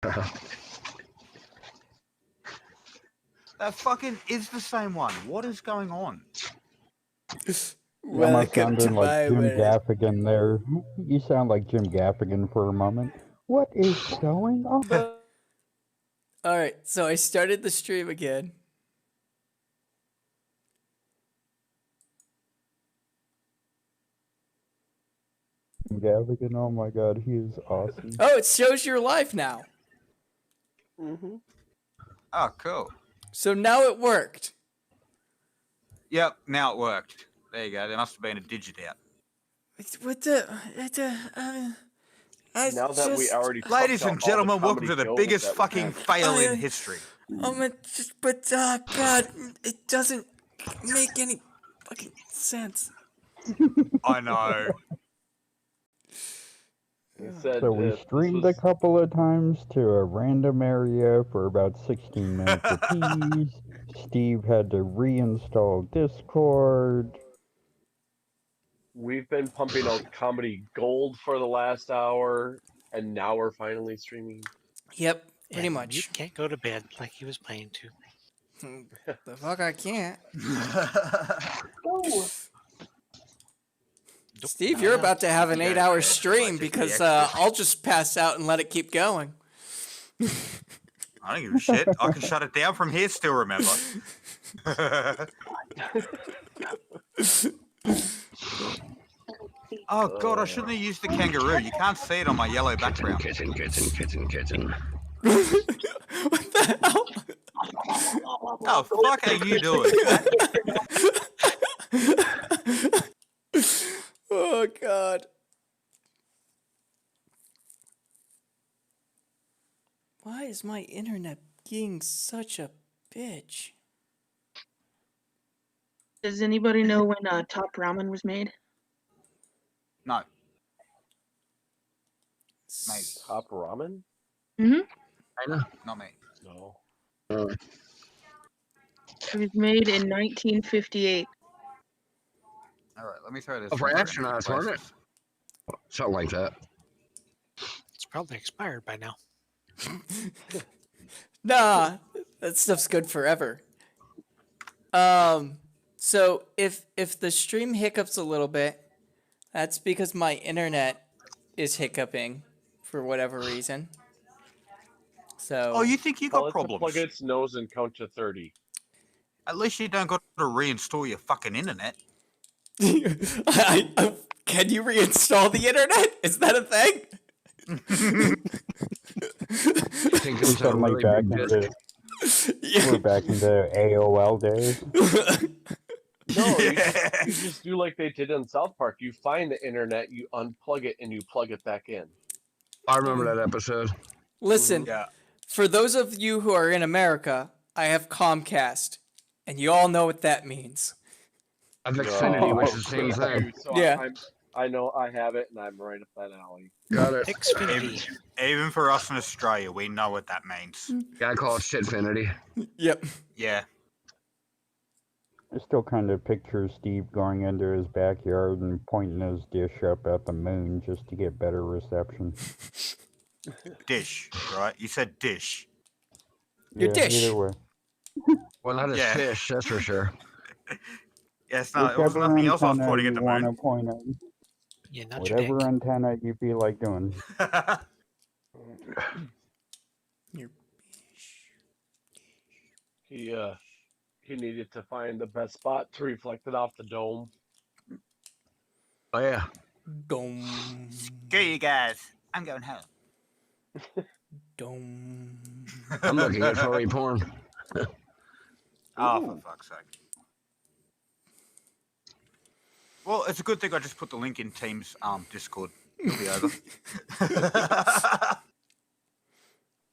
That fucking is the same one. What is going on? Welcome to my Jim world. Gaffigan there. You sound like Jim Gaffigan for a moment. What is going on? Alright, so I started the stream again. Jim Gaffigan, oh my god, he is awesome. Oh, it shows your live now. Oh, cool. So now it worked. Yep, now it worked. There you go. There must have been a digit out. What the? Now that we already Ladies fucked and up all the gentlemen, welcome comedy to the goals biggest that we fucking had. fail in history. God, it doesn't make any fucking sense. I know. He said, So we this streamed was- a couple of times to a random area for about 16 minutes apiece. Steve had to reinstall Discord. We've been pumping out comedy gold for the last hour, and now we're finally streaming. Yep, pretty And much. You can't go to bed like he was planning to. The fuck I can't. Steve, you're about to have an 8-hour stream because I'll just pass out and let it keep going. I don't give a shit. I can shut it down from here, still remember. Oh god, I shouldn't have used the kangaroo. You can't see it on my yellow background. Kitten. What the hell? Oh, fuck are you doing? Oh god. Why is my internet being such a bitch? Does anybody know when Top Ramen was made? No. Maybe. Top ramen? Mm-hmm. I know. Not me. No. It was made in 1958. Alright, let me throw this. For into astronauts, wasn't it? places. Something like that. It's probably expired by now. Nah, that stuff's good forever. So if the stream hiccups a little bit, that's because my internet is hiccuping for whatever reason. So Oh, you think you Tell got it to problems? plug its nose and count to 30. At least you don't got to reinstall your fucking internet. Can you reinstall the internet? Is that a thing? I think We're it's a suddenly really back big into, disc. we're back into AOL days. No, Yeah. you just do like they did in South Park. You find the internet, you unplug it, and you plug it back in. I remember that episode. Listen, Yeah. for those of you who are in America, I have Comcast, and you all know what that means. I have Xfinity, which is the same thing. So Yeah. I know I have it, and I'm right up that alley. Got it. Xfinity. Even for us in Australia, we know what that means. Yeah, I call it Shitfinity. Yep. Yeah. I still kind of picture Steve going into his backyard and pointing his dish up at the moon just to get better reception. Dish, right? You said dish. Your dish. Either way. Well, not as Yeah. fish, that's for sure. Yes, no, it was Whichever nothing else I was antenna pointing at you the want to moon. point at. Yeah, not your Whatever dick. antenna you feel like doing. Your He needed to find the best spot to reflect it off the dome. Oh, yeah. dome. Go, you guys. I'm going home. Dome. I'm looking at furry porn. Oh, for fuck's sake. Well, it's a good thing I just put the link in Teams Discord. It'll be over.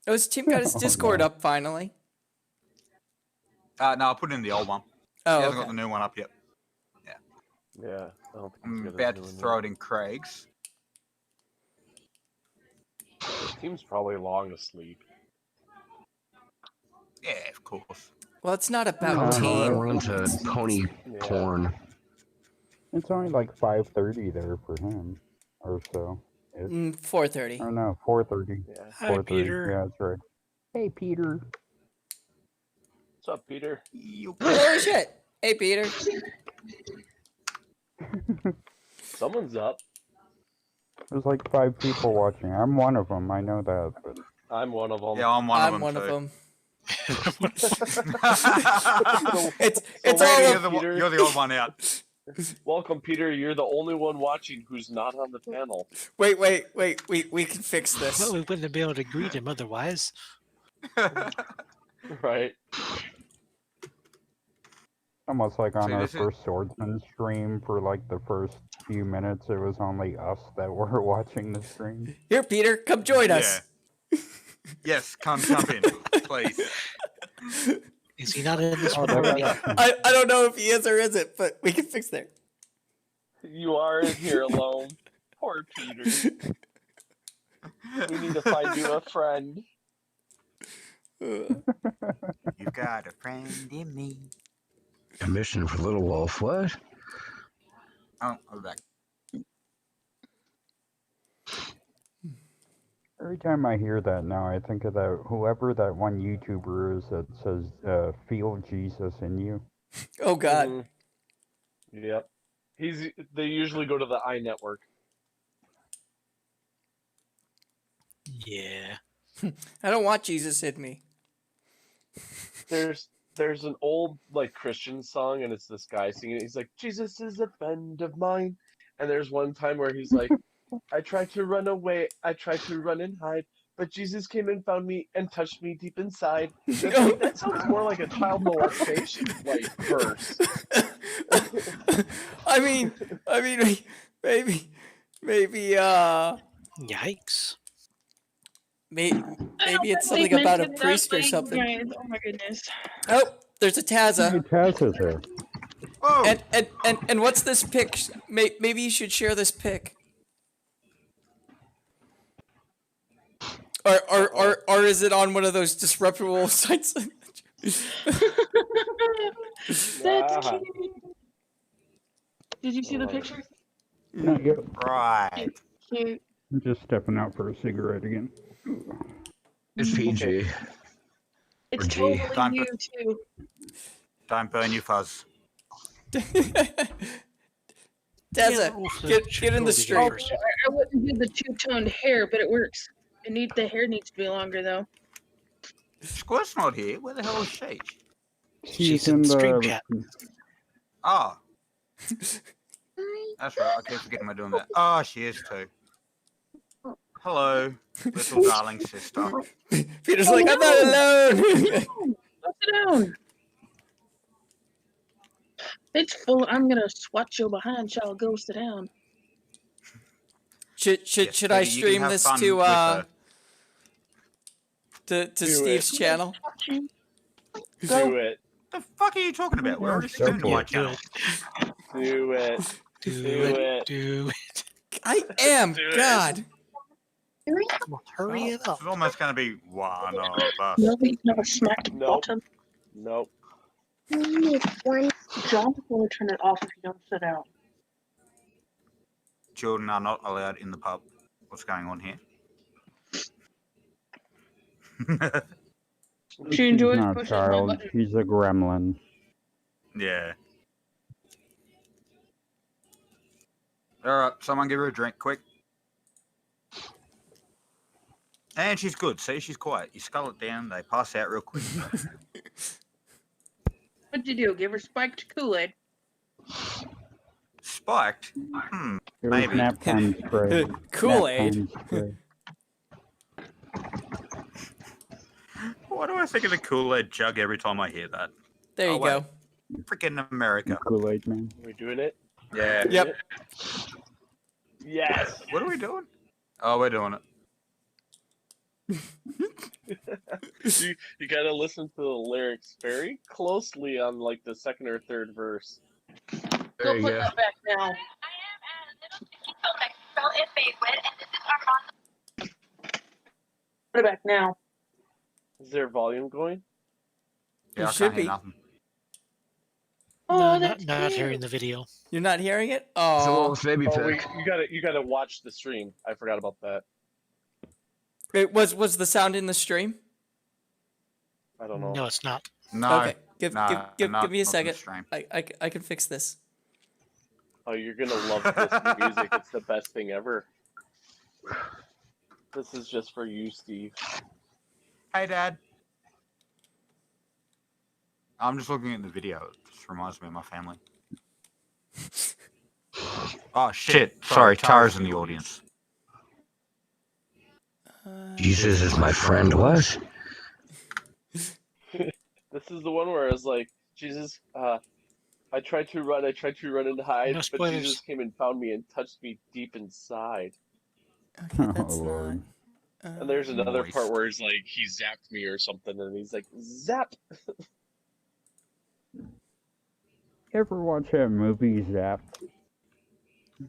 Oh, his team got his Discord up finally. No, I put in the old one. Oh, He hasn't got okay. the new one up yet. Yeah, I don't think I'm he's got about a to new throw one. it in Craig's. His team's probably long asleep. Yeah, of course. Well, it's not about Uh-huh. team. We're into pony Yeah. porn. It's only like 5:30 there for him, or so. 4:30. Oh no, 4:30. Yeah. Hi, 4:30. Peter. Yeah, that's right. Hey, Peter. What's up, Peter? Oh shit! Hey, Peter. Someone's up. There's like 5 people watching. I'm one of them. I know that. But I'm one of them. Yeah, I'm one I'm of them one too. of them. So It's all Randy, of You're the odd one out. welcome, Peter. You're the only one watching who's not on the panel. Wait. We can fix this. Well, we wouldn't have been able to greet him otherwise. Right. almost like on See, our this is- first swordsman stream for like the first few minutes, it was only us that were watching the stream. Here, Peter, come join us. Yes, come jump in, please. Is he not in this Oh, one that already? got- I don't know if he is or isn't, but we can fix that. You are in here alone. Poor Peter. We need to find you a friend. You've got a friend in me. A mission for Little Wolf. What? Oh, I'll be back. Every time I hear that now, I think of that whoever that one YouTuber is that says, "Feel Jesus in you." Oh God. Mhm. Yep. They usually go to the iNetwork. Yeah. I don't want Jesus in me. There's an old like Christian song and it's this guy singing it. He's like, Jesus is a friend of mine. And there's one time where he's like, I tried to run away, I tried to run and hide, but Jesus came and found me and touched me deep inside. And it's like, that sounds more like a child molestation like verse. I mean, maybe, Yikes. maybe it's something about a priest or something. Guys, oh my goodness. Oh, there's a Hey, Taza. Taz is there. Oh, And what's this pic? Maybe you should share this pic. Or is it on one of those disreputable sites? That's Ah. cute. Did you see the picture? Not yet. right. Cute. I'm just stepping out for a cigarette again. It's PG. It's G. totally Don't you too. Don't burn your fuzz. Taza, get in the stream. Oh, I wouldn't do the two-toned hair, but it works. The hair needs to be longer though. Squirt's not here. Where the hell is she? She's in stream chat. Oh. That's right. I keep forgetting we're doing that. Oh, she is too. Hello, little darling sister. Peter's like, I'm not alone. Go sit down. It's full. I'm gonna swat your behind, shall go sit down. Should Yes, I Peter, you can stream have this fun to with her. to Do Steve's it. channel? Do it. The fuck are you talking about? We're already Go streaming to for my it. channel. Do it. Do Do it. it. Do it. I am. Do it. God. Come on, hurry it up. It's almost going to be one of us. No, he's not smacked Nope. bottom. Nope. John will turn it off if you don't sit down. Children are not allowed in the pub. What's going on here? She She's enjoys not a pushing my child. button. She's a gremlin. Yeah. Alright, someone give her a drink, quick. And she's good, see? She's quiet. You scull it down, they pass out real quick. What'd you do? Give her spiked Kool-Aid. Spiked? It was Maybe. nap time spray. Kool-Aid. Nap time spray. Why do I think of the Kool-Aid jug every time I hear that? There you Oh, go. wait. Freaking America. Kool-Aid man. Are we doing it? Yeah. Yep. Yes. What are we doing? Oh, we're doing it. You gotta listen to the lyrics very closely on like the second or third verse. There Go you put go. that back now. Put it back now. Is there volume going? Yeah, It I should can't hear be. nothing. No, that's not cute. hearing the video. You're not hearing it? It's a Oh, little baby Oh wait, pick. you gotta watch the stream. I forgot about that. it was the sound in the stream? I don't know. No, it's not. No. Okay, give no, me a not on the second. stream. I can fix this. Oh, you're gonna love this music. It's the best thing ever. This is just for you, Steve. Hey, Dad. I'm just looking at the video. It just reminds me of my family. Oh, shit. Sorry, Tara's in the audience. Jesus is my friend. What? This is the one where I was like, Jesus, I tried to run and hide, No but spoilers. Jesus came and found me and touched me deep inside. Okay, Oh, that's not. Lord. And there's another Moist. part where he's like, he zapped me or something, and he's like, zap! You ever watch that movie Zap?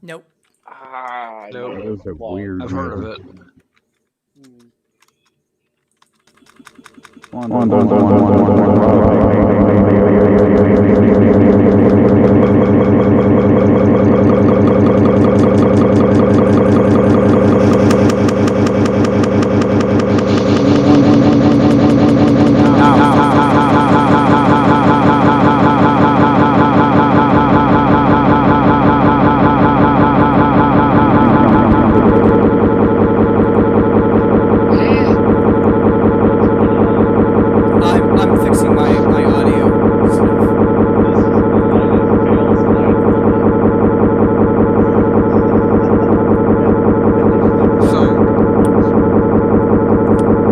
Nope. Ah, Nope. That was a weird I've heard of movie. it. I'm fixing my audio stuff. This is the line of fails, and I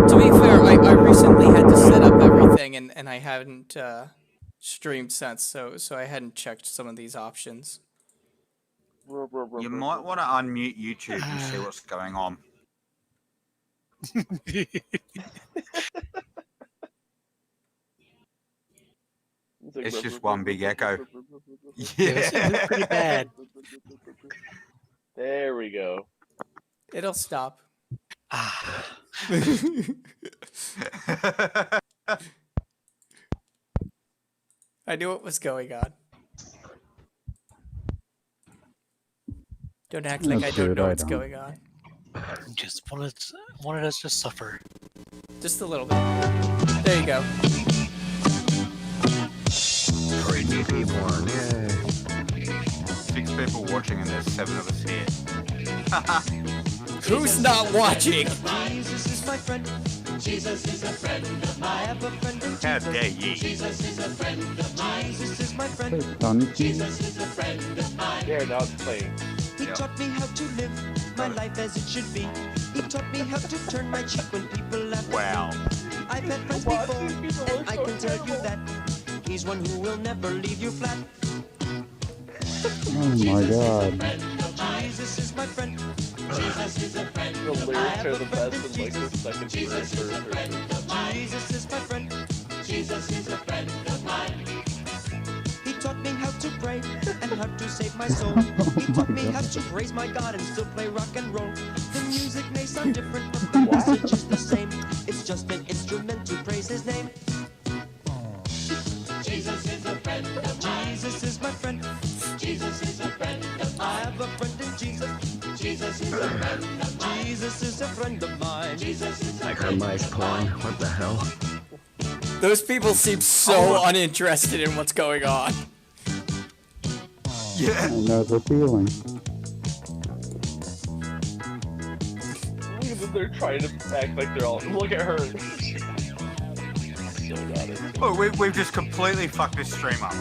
To be fair, I recently had to set up everything and I hadn't streamed since, so I hadn't checked some of these options. You might want to unmute YouTube and see what's going on. It's just one big echo. It's Yeah. pretty bad. There we go. It'll stop. Ah, I knew what was going on. Don't act like I That's don't good, know I what's don't. going on. just wanted us to suffer. Just a little bit. There you go. Crazy people. Yay. 6 people watching and there's 7 of us here. Who's not watching? Jesus is my friend. Jesus is a friend of mine. I have a friend in How Jesus. dare ye? Jesus is a friend of mine. Jesus is my friend. Donkey. Jesus is a friend of mine. There, now it's playing. He Yeah. taught me how to live my life as it should be. He taught me how to turn my cheek when people laugh Wow. at me. I've had friends before, and I can tell you that he's one who will never leave you flat. Oh my god. Jesus is my friend. Jesus is a friend. The lyrics are the best in like the second verse. Jesus is my friend. Jesus is a friend of mine. He taught me how to pray and how to save my soul. He taught me how to praise my God and still play rock and roll. The music may sound different, but the message is the same. It's just an instrument to praise his name. Jesus is a friend of mine. Jesus is my friend. Jesus is a friend of mine. I have a friend in Jesus. Jesus is a friend of mine. Jesus is a friend of mine. Jesus is a Like her mice pulling. What the hell? Those people seem so uninterested in what's going on. I know the feeling. Look at them, they're trying to act like they're all. Look at her. So got it. Look, we've just completely fucked this stream up.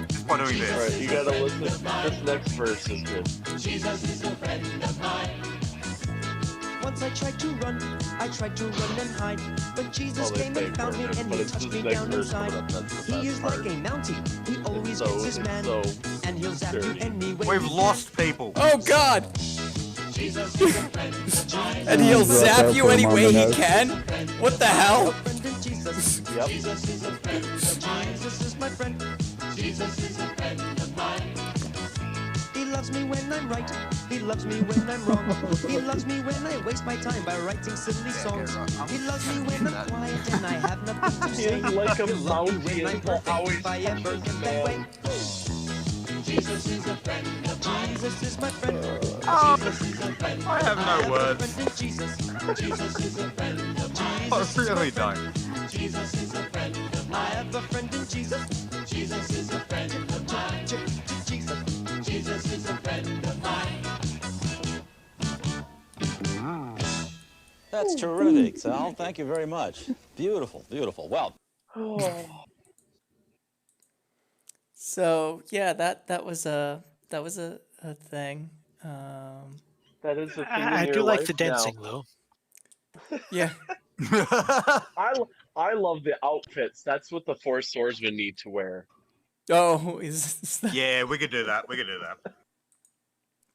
Just by doing Alright, this. you gotta listen. This next verse is good. Jesus is a friend of mine. Once I tried to run and hide, but Jesus Oh, they came fake and found me version, and but he it's touched this me next down verse inside. coming up, that's the He best is part. like a mountie, he always So, gets his man, so and he'll zap you dirty. anyway. We've lost people. Oh god! Jesus is a friend of mine. And he'll Drop zap that you for a any way he moment. can? What the hell? Friend in Jesus. Yep. Jesus is a friend of mine. Jesus is my friend. Jesus is a friend of mine. He loves me when I'm right. He loves me when I'm wrong. He loves me when I waste my time by writing silly songs. He loves me when I'm quiet and I have nothing to is like a mountain for always touches man. Jesus is a friend of mine. Jesus is my friend. Oh, Jesus is a friend. I have no words. Friend in Jesus. Jesus is a friend of mine. I really don't. Jesus is a friend of mine. I have a friend in Jesus. Jesus is a friend of mine. Jesus. Jesus is a friend of mine. That's terrific, Sal. Thank you very much. Beautiful, beautiful. Well. Oh. So yeah, that was a thing. That is the thing in I your do like life the dancing, now. though. Yeah. I love the outfits. That's what the 4 swordsmen need to wear. Oh, is that... Yeah, we could do that. We could do that.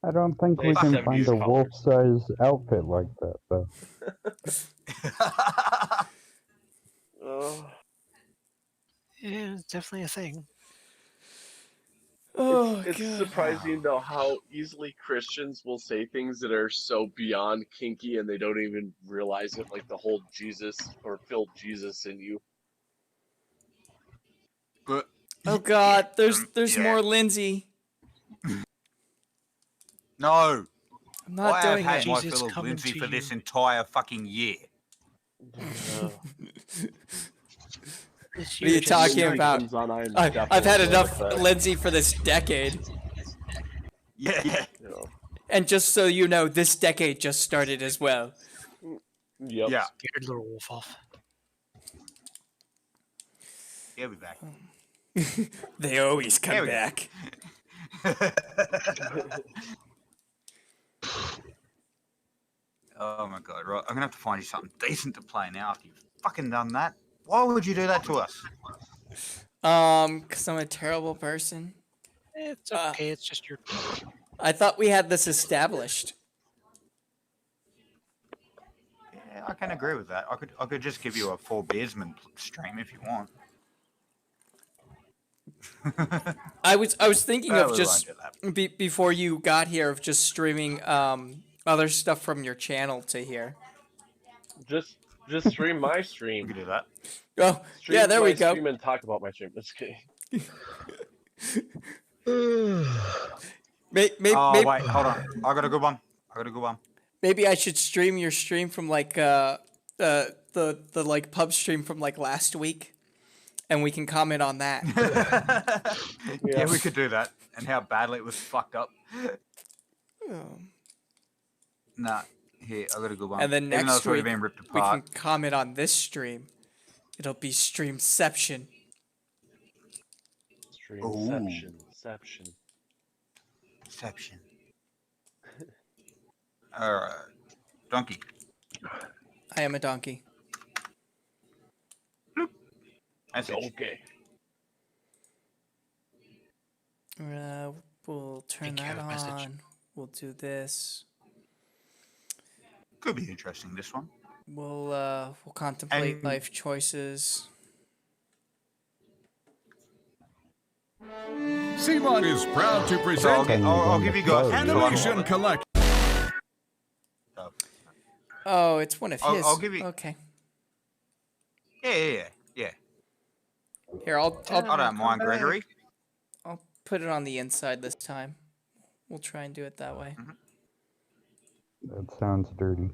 I don't think They we can 70s find a colors. wolf-size outfit like that, though. Yeah, it's definitely a thing. Oh, it's God. surprising though how easily Christians will say things that are so beyond kinky and they don't even realize it, like the whole Jesus or filled Jesus in you. But Oh God, there's yeah. more Lindsay. No, I'm not I have doing had it. my Jesus fill of coming Lindsay to for you. this entire fucking year. This What are you year just talking started. about? Comes on, I'm I've definitely had good enough at that, Lindsay for this decade. Yeah. you know. And just so you know, this decade just started as well. Yep. Yeah. Scared little wolf off. He'll be back. They always There come we go. back. Oh my God, right. I'm gonna have to find you something decent to play now after you've fucking done that. Why would you do that to us? Because I'm a terrible person. It's okay, it's just your. I thought we had this established. Yeah, I can agree with that. I could just give you a 4 Beersman stream if you want. I was thinking Well, of we just won't do that. before you got here of just streaming other stuff from your channel to here. Just stream my We stream. could do that. Oh, Stream yeah, there my we go. Stream and talk about my stream. Just kidding. Maybe, Oh wait, hold on. I got a good one. maybe I should stream your stream from like the like pub stream from like last week, and we can comment on that. Yeah, we could do that. And how badly it was fucked up. Nah, here, I got a good one. And then Even though next it's already week been ripped we apart. can comment on this stream. It'll be Streamception. Streamception. Exception. Alright. Donkey. I am a donkey. Message. Okay. We'll turn Thank you, that message. on. We'll do this. Could be interesting, this one. We'll contemplate And- life choices. CMON is proud to So present I'll give you guys Animation Collection. Oh, it's one of his. I'll give you- Okay. Yeah. Here, I'll I don't mind, Gregory. I'll put it on the inside this time. We'll try and do it that way. That sounds dirty.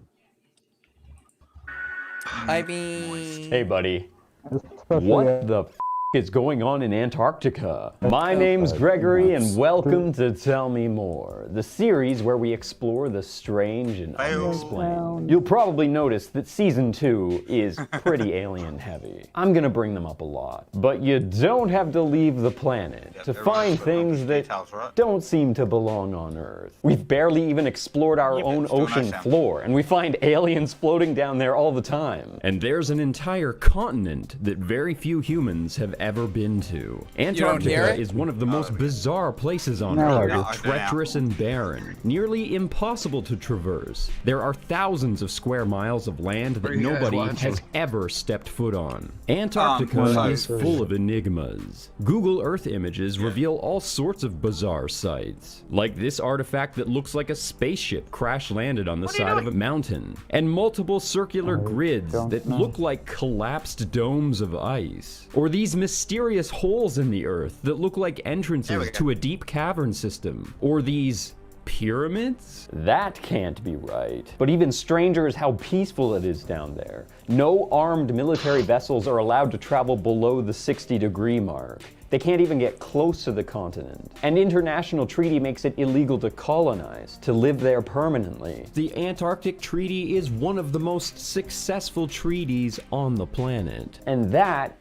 I mean, Hey, buddy. Especially What the f is going on in Antarctica? My name's Gregory, and welcome to Tell Me More, the series where we explore the strange and unexplained. You'll probably notice that Season 2 is pretty alien heavy. I'm gonna bring them up a lot, but you don't have to leave the planet to find things that don't seem to belong on Earth. We've barely even explored our own still ocean nice, floor, and we find aliens floating down there all the time. And there's an entire continent that very few humans have ever been to. don't hear Antarctica it? is one of the most bizarre places on No, Earth, I don't. treacherous and barren, nearly impossible to traverse. There are thousands of square miles of land that Where are you guys nobody watching? has ever stepped foot on. Antarctica so- is full of enigmas. Google Earth images reveal all sorts of bizarre sights, like this artifact that looks like a spaceship crash landed on the side of a mountain, and multiple circular grids that look like collapsed domes of ice, or these mysterious holes in the earth that look like entrances to a deep cavern system, or these pyramids? That can't be right. But even stranger is how peaceful it is down there. No armed military vessels are allowed to travel below the 60-degree mark. They can't even get close to the continent. An international treaty makes it illegal to colonize, to live there permanently. The Antarctic Treaty is one of the most successful treaties on the planet. And that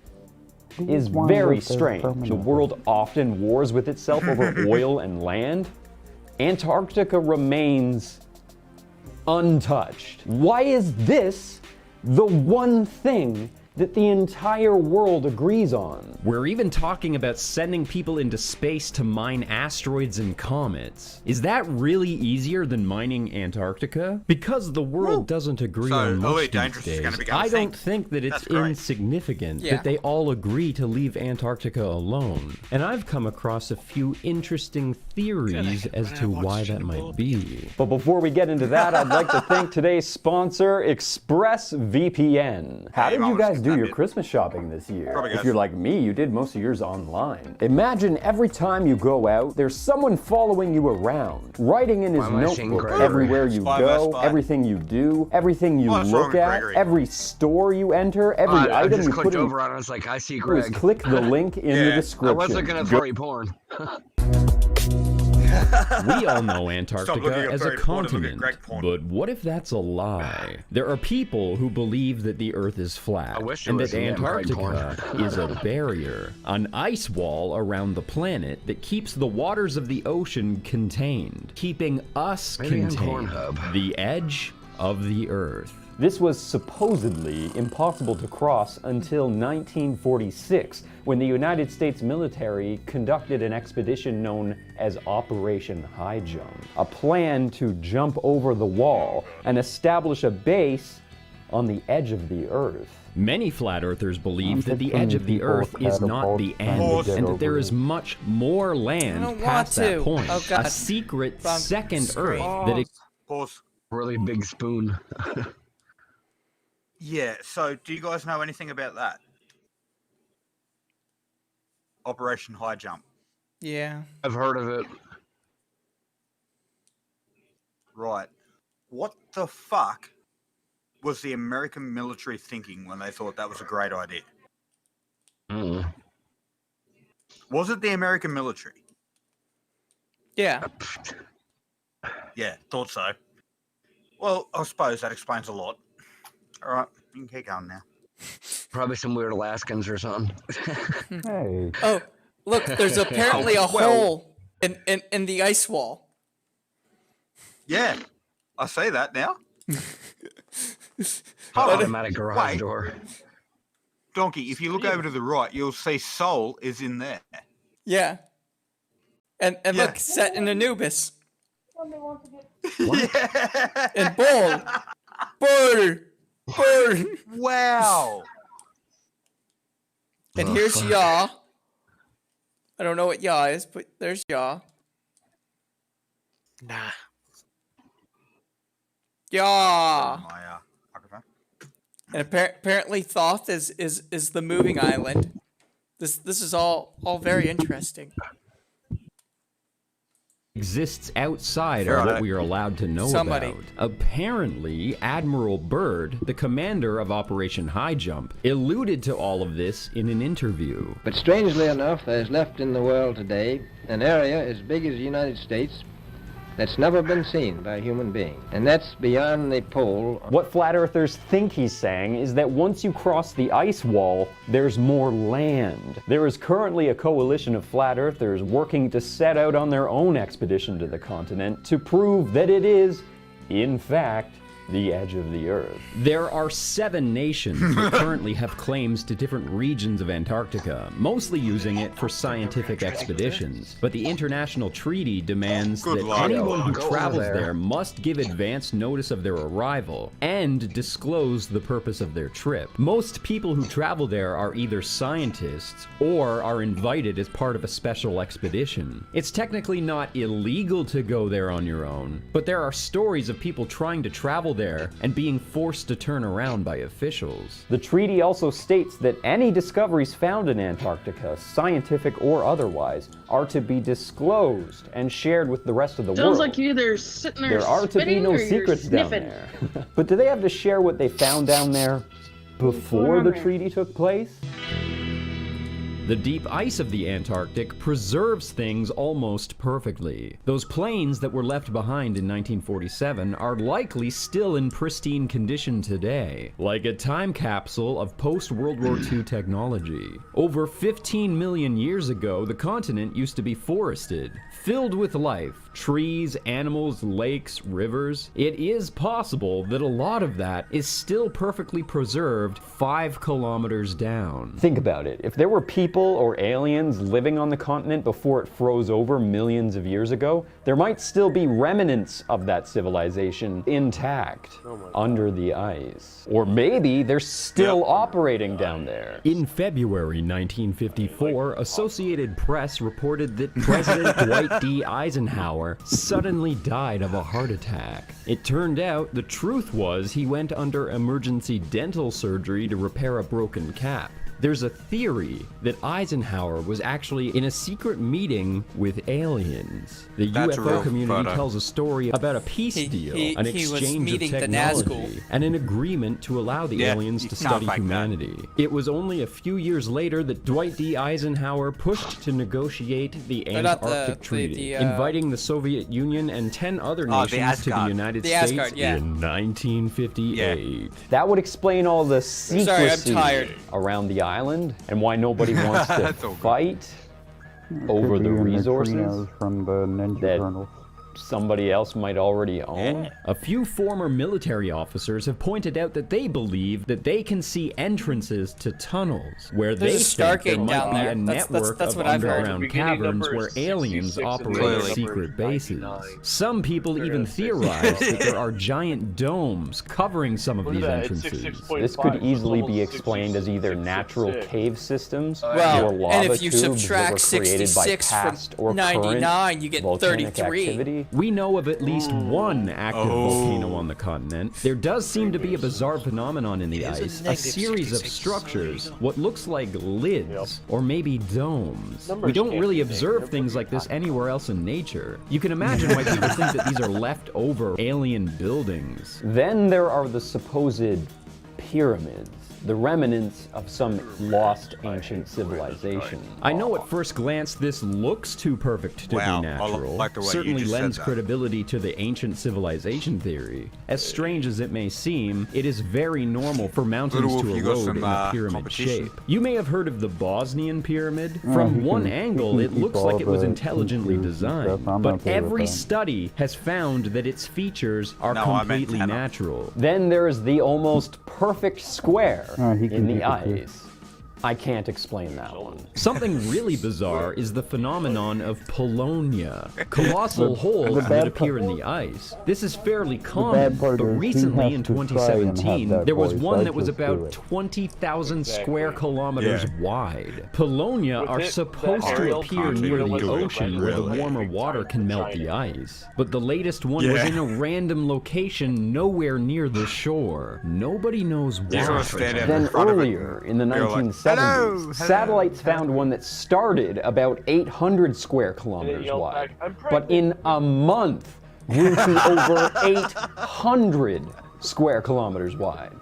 is very strange. The world often wars with itself over oil and land. Antarctica remains untouched. Why is this the one thing that the entire world agrees on? We're even talking about sending people into space to mine asteroids and comets. Is that really easier than mining Antarctica? Because the world doesn't agree So, on much Elite these Dangerous is days, gonna become a I thing. don't think that it's That's great. insignificant Yeah. that they all agree to leave Antarctica alone. And I've come across a few interesting theories as to why that might be. But before we get into that, I'd like to thank today's sponsor, ExpressVPN. How did you guys do your Christmas shopping this year? Probably If guys. you're like me, you did most of yours online. Imagine every time you go out, there's someone following you around, writing in his Why am I seeing notebook Gregory? everywhere you Spy go, by spy. everything you do, everything you What's wrong look with at, Gregory? every store you enter, every I item just you put clicked in. over on it. I was like, I see Do is Greg. click the link in the Yeah. I I description. wasn't gonna Go- furry porn. We all know looking Antarctica at as a furry porn and look at continent, Greg porn. but what if that's a lie? There are people who believe that the Earth is flat, I wish it and was that me, Greg Antarctica is a barrier, an ice wall around the planet that keeps the waters of the ocean contained, keeping us Maybe on contained, Pornhub. the edge of the Earth. This was supposedly impossible to cross until 1946, when the United States military conducted an expedition known as Operation High Jump, a plan to jump over the wall and establish a base on the edge of the Earth. Many flat earthers believe that the edge of the Earth is not the end, and that there is much more I land don't past want that to. point. Oh, God. A secret Wrong second screen. Earth that Pause. Really big spoon. Yeah, so do you guys know anything about that? Operation High Jump. Yeah. I've heard of it. Right. What the fuck was the American military thinking when they thought that was a great idea? Mm. Was it the American military? Yeah. Yeah, thought so. Well, I suppose that explains a lot. All right, you can keep going now. Probably some weird Alaskans or something. Hey, Oh, look, there's apparently a Well- hole in the ice wall. Yeah, I see that now. Hold on. Automatic garage Wait. door. Donkey, if you look over to the right, you'll see Soul is in there. Yeah. And Yeah. look, set in Anubis. Yeah. And Bull. Bull. Bull. Wow. And here's Yaw. I don't know what Yaw is, but there's Yaw. Nah. Yaw. My microphone. And apparently Thoth is the moving island. This is all very interesting. exists outside Fair of what enough. we are allowed to know Somebody. about. Apparently, Admiral Byrd, the commander of Operation High Jump, alluded to all of this in an interview. But strangely enough, there is left in the world today an area as big as the United States that's never been seen by a human being. And that's beyond the pole. What flat earthers think he's saying is that once you cross the ice wall, there's more land. There is currently a coalition of flat earthers working to set out on their own expedition to the continent to prove that it is, in fact, the edge of the Earth. There are 7 nations that currently have claims to different regions of Antarctica, mostly using it for scientific expeditions. But the international treaty demands that anyone who travels there must give advance notice of their arrival and disclose the purpose of their trip. Most people who travel there are either scientists or are invited as part of a special expedition. It's technically not illegal to go there on your own, but there are stories of people trying to travel there and being forced to turn around by officials. The treaty also states that any discoveries found in Antarctica, scientific or otherwise, are to be disclosed and shared with the rest of the world. Sounds like you're either sitting there There are to be no secrets down there. But do they have to share what they found down there before the treaty took place? The deep ice of the Antarctic preserves things almost perfectly. Those planes that were left behind in 1947 are likely still in pristine condition today, like a time capsule of post-World War II technology. Over 15 million years ago, the continent used to be forested, filled with life, trees, animals, lakes, rivers. It is possible that a lot of that is still perfectly preserved 5 kilometers down. Think about it. If there were people or aliens living on the continent before it froze over millions of years ago, there might still be remnants of that civilization intact under the ice. Or maybe they're still operating down there. In February 1954, Associated Press reported that President Dwight D. Eisenhower suddenly died of a heart attack. It turned out the truth was he went under emergency dental surgery to repair a broken cap. There's a theory that Eisenhower was actually in a secret meeting with aliens. The UFO community tells a story about a peace deal, an exchange of technology, and an agreement to allow the aliens to study humanity. It was only a few years later that Dwight D. Eisenhower pushed to negotiate the Antarctic Treaty, inviting the Soviet Union and 10 other nations to the United States in 1958. That would explain all the secrecy around the island and why nobody wants to fight over the resources from the Ninja Turtles. Somebody else might already own. A few former military officers have pointed out that they believe that they can see entrances to tunnels where they think there might be a network of underground caverns where aliens operate secret bases. Some people even theorize that there are giant domes covering some of these entrances. This could easily be explained as either natural cave systems or lava and if you tubes that subtract were created by 66 past from or 99, you get volcanic 33. activity. We know of at least one active volcano on the continent. There does seem to be a bizarre phenomenon in the ice, a series of structures, what looks like lids, or maybe domes. We don't really observe things like this anywhere else in nature. You can imagine why people think that these are leftover alien buildings. Then there are the supposed pyramids, the remnants of some lost ancient civilization. I know at first glance this looks too perfect to be natural. Certainly lends credibility to the ancient civilization theory. As strange as it may seem, it is very normal for mountains to erode in a pyramid shape. You may have heard of the Bosnian pyramid. From one angle, it looks like it was intelligently designed, but every study has found that its features are completely natural. Then there is the almost perfect square in the ice. I can't explain that one. Something really bizarre is the phenomenon of Polonia, colossal holes that appear in the ice. This is fairly common, but recently in 2017, there was one that was about 20,000 square kilometers wide. Polonia are supposed to appear near the ocean where the warmer water can melt the ice, but the latest one was in a random location nowhere near the shore. Nobody knows why. Then earlier, in the 1970s, satellites found one that started about 800 square kilometers wide, but in a month grew to over 800 square kilometers wide.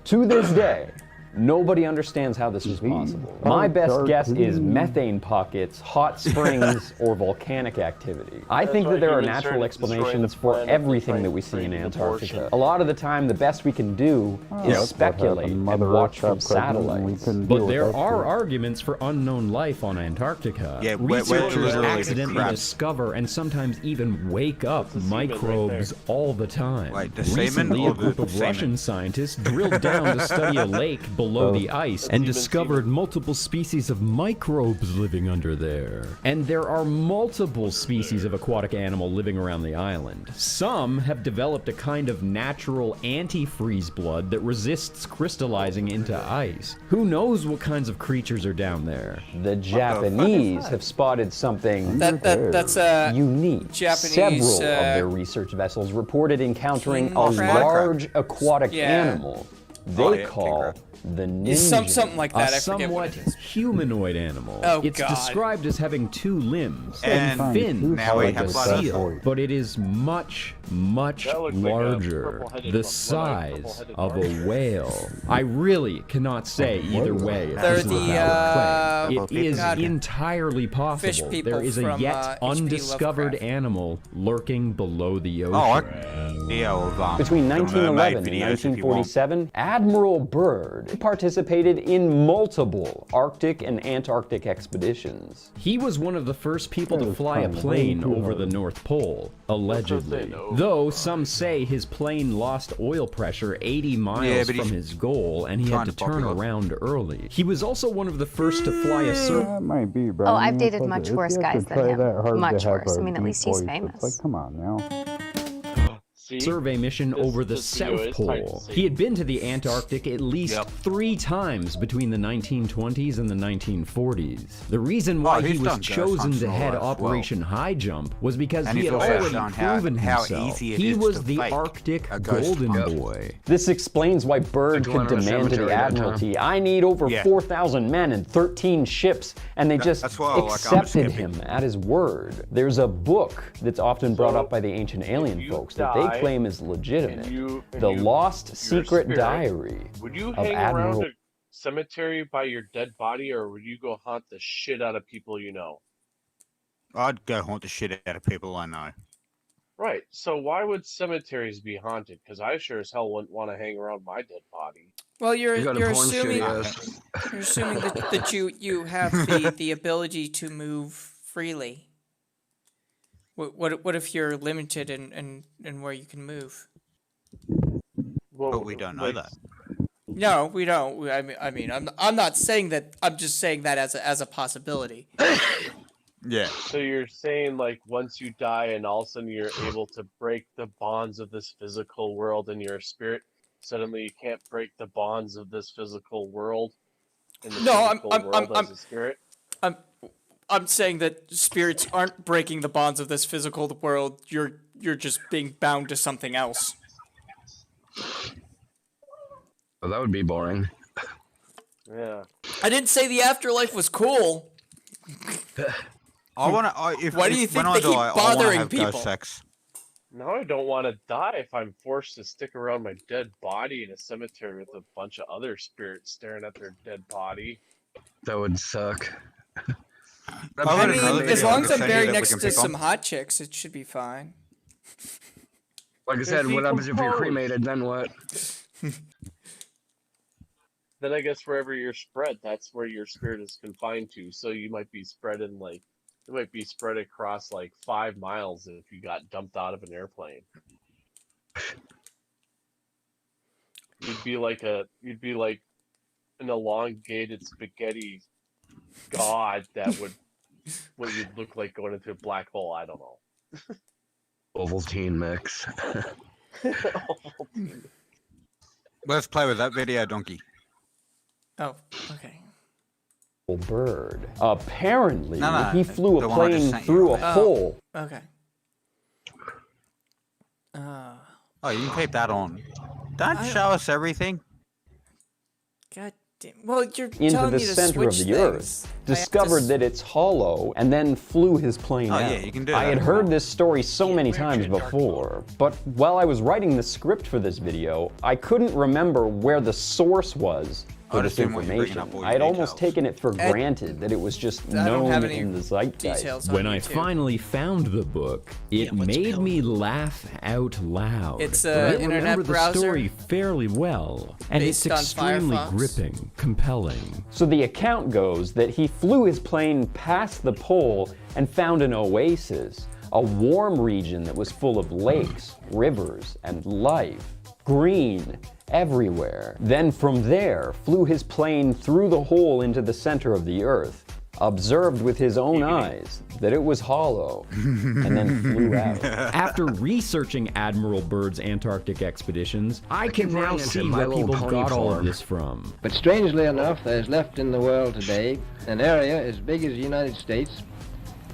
To this day, Nobody understands how this is possible. My best guess is methane pockets, hot springs, or volcanic activity. I think that there are natural explanations for everything that we see in Antarctica. A lot of the time, the best we can do is speculate and watch from satellites. But there are arguments for unknown life on Antarctica. Yeah, researchers accidentally discover and sometimes even wake up microbes all the time. Like the Recently, semen or a group the of semen? Russian scientists drilled down to study a lake below the ice and discovered multiple species of microbes living under there. And there are multiple species of aquatic animal living around the island. Some have developed a kind of natural antifreeze blood that resists crystallizing into ice. Who knows what kinds of creatures are down there? The Japanese have spotted something That's unique. Japanese, Several of their research vessels reported encountering a king crab. large aquatic Yeah. animal they call the ninja. Something like that. A I forget what somewhat it is. humanoid animal. Oh, it's God. described as having 2 limbs And and fins now we like have a blood. seal, but it is much, much That looked like a larger, purple-headed the one, size purple-headed of bird. a whale. I really cannot say either way. if They're this is a the, valid claim. It is God. entirely possible. Fish people There is a from, yet H.P. undiscovered Lovecraft. animal lurking below the ocean. Between the 1911 mermaid and videos, if you want. 1947, Admiral Byrd participated in multiple Arctic and Antarctic expeditions. He was one of the first people to fly a plane over the North Pole, allegedly. Though some say his plane lost oil pressure 80 miles but from he's his goal and he had trying to to turn populate. around early. He was also one of the first to fly a That might be, but Oh, I I've mean, dated it's much if worse you have guys to than try him. that hard Much to have worse. a I mean, at deep least he's voice, famous. It's like, come on now. survey mission over the South Pole. He had been to the Antarctic at least 3 times between the 1920s and the 1940s. The reason why he he's was done ghost chosen hunts to and all head that as well. Operation High Jump was because And he he's had also already shown proven how himself. easy it He is was to the fake Arctic a ghost. Golden Boy. This explains why Byrd could demand to the Admiralty, I need over 4,000 men and 13 ships, and they just that's why, like, I'm accepted skipping. him at his word. There's a book that's often brought up by the ancient alien folks that they die claim is legitimate. and The you- Lost your Secret spirit, Diary Would you of hang Admiral... around a cemetery by your dead body, or would you go haunt the shit out of people you know? I'd go haunt the shit out of people I know. Right. So why would cemeteries be haunted? Because I sure as hell wouldn't want to hang around my dead body. Well, you're You got a you're porn assuming studios. you're assuming that you have the ability to move freely. What if you're limited in where you can move? Well, But we don't know like, that. No, we don't. I mean, I'm not saying that. I'm just saying that as a possibility. Yeah. So you're saying like once you die and all of a sudden you're able to break the bonds of this physical world and you're a spirit, suddenly you can't break the bonds of this physical world in the physical world as a spirit? I'm saying that spirits aren't breaking the bonds of this physical world. You're just being bound to something else. Well, that would be boring. Yeah. I didn't say the afterlife was cool. I want to. Why do you think when I they keep die, I wanna bothering have people? ghost sex. Now I don't want to die if I'm forced to stick around my dead body in a cemetery with a bunch of other spirits staring at their dead body. That would suck. I mean, as long as I'm buried that we next can to pick on. some hot chicks, it should be fine. Like I said, what happens if you're cremated? Then what? Then I guess wherever you're spread, that's where your spirit is confined to. So you might be spread in like, it might be spread across like 5 miles if you got dumped out of an airplane. You'd be like an elongated spaghetti god that would, what you'd look like going into a black hole. I don't know. Ovaltine mix. Let's play with that video, donkey. Oh, okay. Bird. Apparently, No, he flew the a one I just plane sent through you. a hole. Okay. Oh, you can keep that on. Don't show us everything. God damn. Well, you're Into telling the me to center of switch the things. Earth, I have discovered to that it's hollow, and then flew his plane Oh, out. yeah, you can do I that had if you heard want. this story so many times before, but while I was writing the script for this video, I couldn't remember where the source was for I this just didn't want you bringing information. up all I had your almost details. taken it for granted that it was just I don't have known any in the zeitgeist. details on When I YouTube. finally found the book, it made me laugh out loud. It's I a internet remember the browser story fairly well, and it's based on extremely Firefox. gripping, compelling. So the account goes that he flew his plane past the pole and found an oasis, a warm region that was full of lakes, rivers, and life. Green everywhere. Then from there, flew his plane through the hole into the center of the earth, observed with his own eyes that it was hollow, and then flew out. After researching Admiral Byrd's Antarctic expeditions, I can now ran into see My where Little people Pony got all of farm. this from. But strangely enough, there's left in the world today an area as big as the United States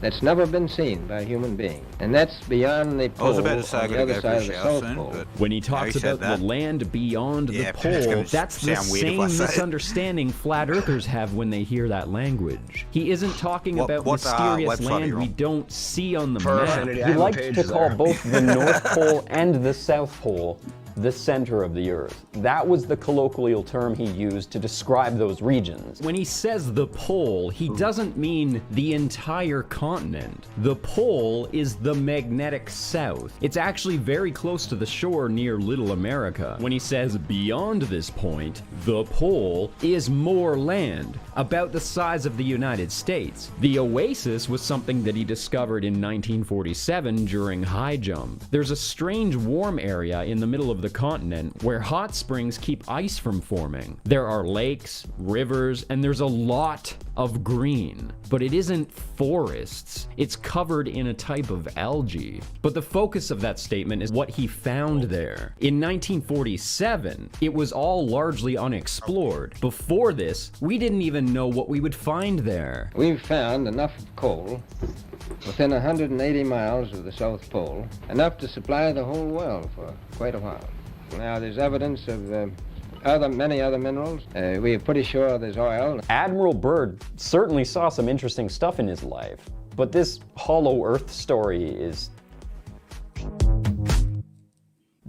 that's never been seen by a human being. And that's beyond the I pole was about to say I on the gotta other go side for of a the shower South soon, Pole. but When he he talks said about the that. land beyond Yeah, the but it's pole, gonna that's the sound weird if same I say it. misunderstanding flat earthers have when they hear that language. He isn't talking What- about what, mysterious website are land you we on? don't see on the First, map. I need to He have a liked page to call there. both the North Pole and the South Pole the center of the Earth. That was the colloquial term he used to describe those regions. When he says the pole, he doesn't mean the entire continent. The pole is the magnetic south. It's actually very close to the shore near Little America. When he says beyond this point, the pole is more land, about the size of the United States. The oasis was something that he discovered in 1947 during high jump. There's a strange warm area in the middle of the continent where hot springs keep ice from forming. There are lakes, rivers, and there's a lot of green. But it isn't forests. It's covered in a type of algae. But the focus of that statement is what he found there. In 1947, it was all largely unexplored. Before this, we didn't even know what we would find there. We've found enough coal within 180 miles of the South Pole, enough to supply the whole world for quite a while. Now, there's evidence of many other minerals. We're pretty sure there's oil. Admiral Byrd certainly saw some interesting stuff in his life, but this hollow Earth story is...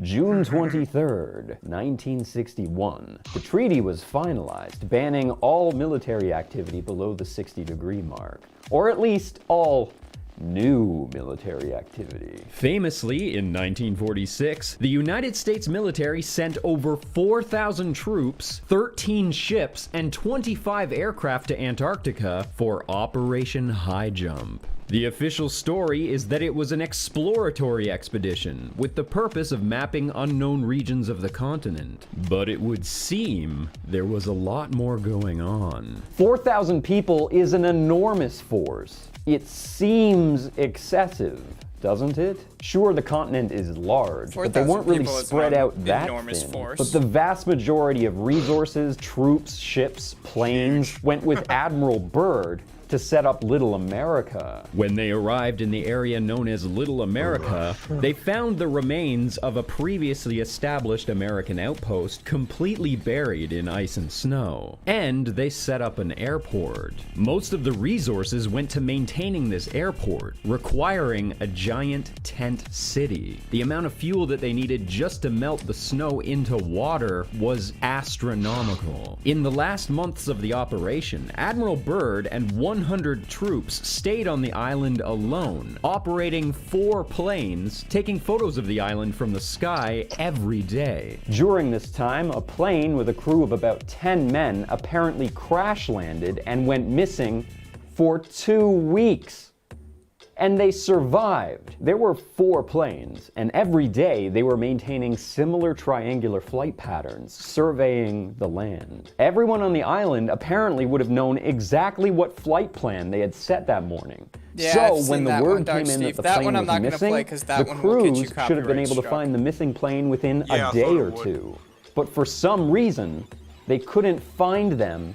June 23rd, 1961. The treaty was finalized, banning all military activity below the 60-degree mark, or at least all new military activity. Famously, in 1946, the United States military sent over 4,000 troops, 13 ships, and 25 aircraft to Antarctica for Operation High Jump. The official story is that it was an exploratory expedition with the purpose of mapping unknown regions of the continent. But it would seem there was a lot more going on. 4,000 people is an enormous force. It seems excessive, doesn't it? Sure, the continent is large, but they weren't really spread out that thin. But the vast majority of resources, troops, ships, planes went with Admiral Byrd to set up Little America. When they arrived in the area known as Little America, they found the remains of a previously established American outpost completely buried in ice and snow. And they set up an airport. Most of the resources went to maintaining this airport, requiring a giant tent city. The amount of fuel that they needed just to melt the snow into water was astronomical. In the last months of the operation, Admiral Byrd and 100 troops stayed on the island alone, operating 4 planes, taking photos of the island from the sky every day. During this time, a plane with a crew of about 10 men apparently crash landed and went missing for 2 weeks. And they survived. There were 4 planes, and every day they were maintaining similar triangular flight patterns, surveying the land. Everyone on the island apparently would have known exactly what flight plan they had set that morning. Yeah, so I've when seen the that word one, came in DarkSteve. that the That plane one I'm was not gonna missing, play 'cause that the one will get you crews should have been copyright able to struck. find the missing plane within Yeah, I a day thought or it would. 2. But for some reason, they couldn't find them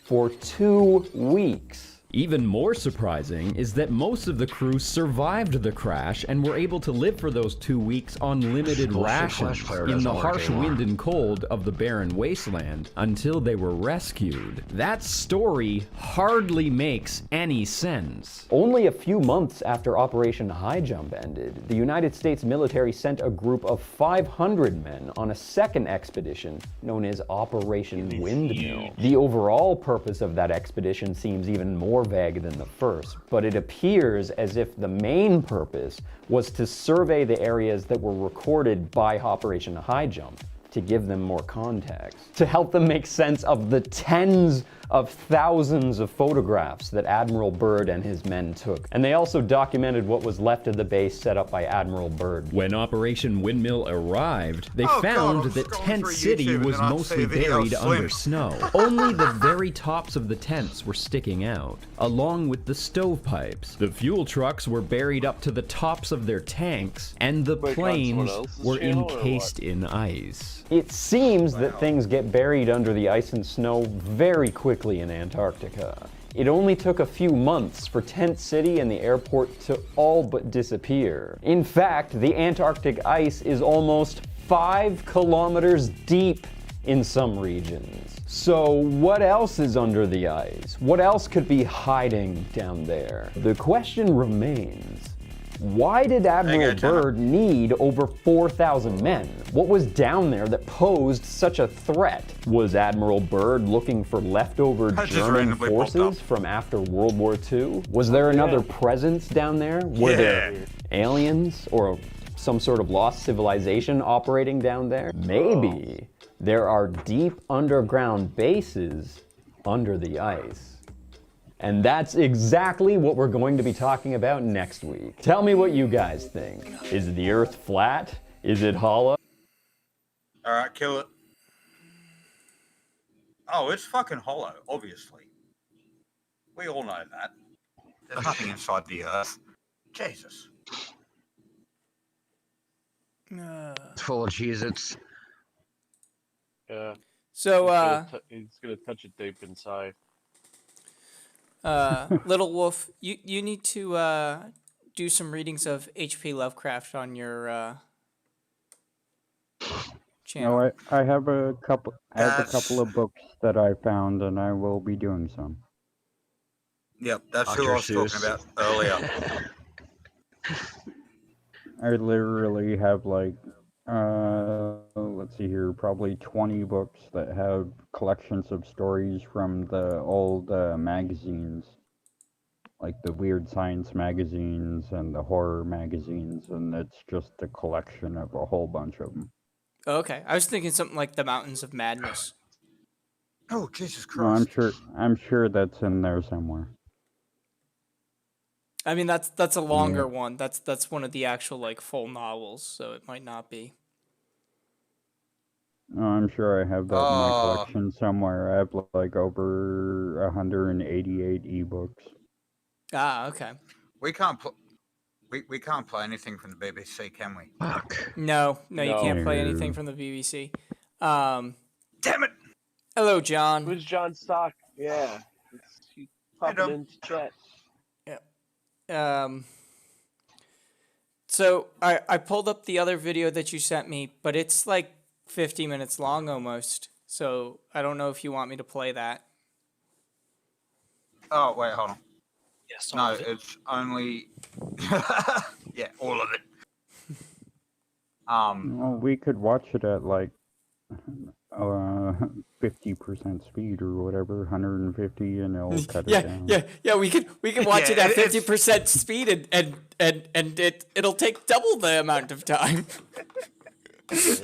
for 2 weeks. Even more surprising is that most of the crew survived the crash and were able to live for those 2 weeks on limited Bullshit rations Flash Player in the doesn't work harsh anymore. wind and cold of the barren wasteland until they were rescued. That story hardly makes any sense. Only a few months after Operation High Jump ended, the United States military sent a group of 500 men on a second expedition known as Operation Windmill. The overall purpose of that expedition seems even more vague than the first, but it appears as if the main purpose was to survey the areas that were recorded by Operation High Jump to give them more context, to help them make sense of the tens of thousands of photographs that Admiral Byrd and his men took. And they also documented what was left of the base set up by Admiral Byrd. When Operation Windmill arrived, they found that Tent City YouTube was and then I'll mostly see a video buried of under Slim. snow. Only the very tops of the tents were sticking out, along with the stovepipes. The fuel trucks were buried up to the tops of their tanks, and the Wait, on planes someone else's were channel or encased in ice. It seems that things get buried under the ice and snow very quickly in Antarctica. It only took a few months for Tent City and the airport to all but disappear. In fact, the Antarctic ice is almost 5 kilometers deep in some regions. So what else is under the ice? What else could be hiding down there? The question remains, why did Admiral Byrd need over 4,000 men? What was down there that posed such a threat? Was Admiral Byrd looking for leftover German forces from after World War II? Was there another presence down there? Were there aliens or some sort of lost civilization operating down there? Maybe there are deep underground bases under the ice. And that's exactly what we're going to be talking about next week. Tell me what you guys think. Is the Earth flat? Is it hollow? All right, kill it. Oh, it's fucking hollow, obviously. We all know that. There's nothing inside the Earth. Jesus. It's full of Cheez-Its. Yeah. So, he's gonna touch it deep inside. Little Wolf, you need to do some readings of H.P. Lovecraft on your channel. No, I have a couple. I have a couple of books that I found, and I will be doing some. Yep, that's who I was talking about earlier. I literally have like, let's see here, probably 20 books that have collections of stories from the old magazines, like the Weird Science magazines and the horror magazines, and it's just a collection of a whole bunch of them. Okay, I was thinking something like the Mountains of Madness. Oh, Jesus No, Christ. I'm sure that's in there somewhere. I mean, that's a longer one. That's one of the actual like full novels, so it might not be. No, I'm sure I have that in my collection somewhere. I have like over 188 ebooks. Ah, okay. We can't we can't play anything from the BBC, can we? Fuck. No, you can't play anything from the BBC. Damn it! Hello, John. Who's John Stock? Yeah. He's popping into chat. So I pulled up the other video that you sent me, but it's like 50 minutes long almost. So I don't know if you want me to play that. Oh, wait, hold on. Yes, no, it's only... yeah, all of it. Well, we could watch it at like 50% speed or whatever, 150, and it'll cut it down. Yeah. We can watch it at 50% speed, and it'll take double the amount of time.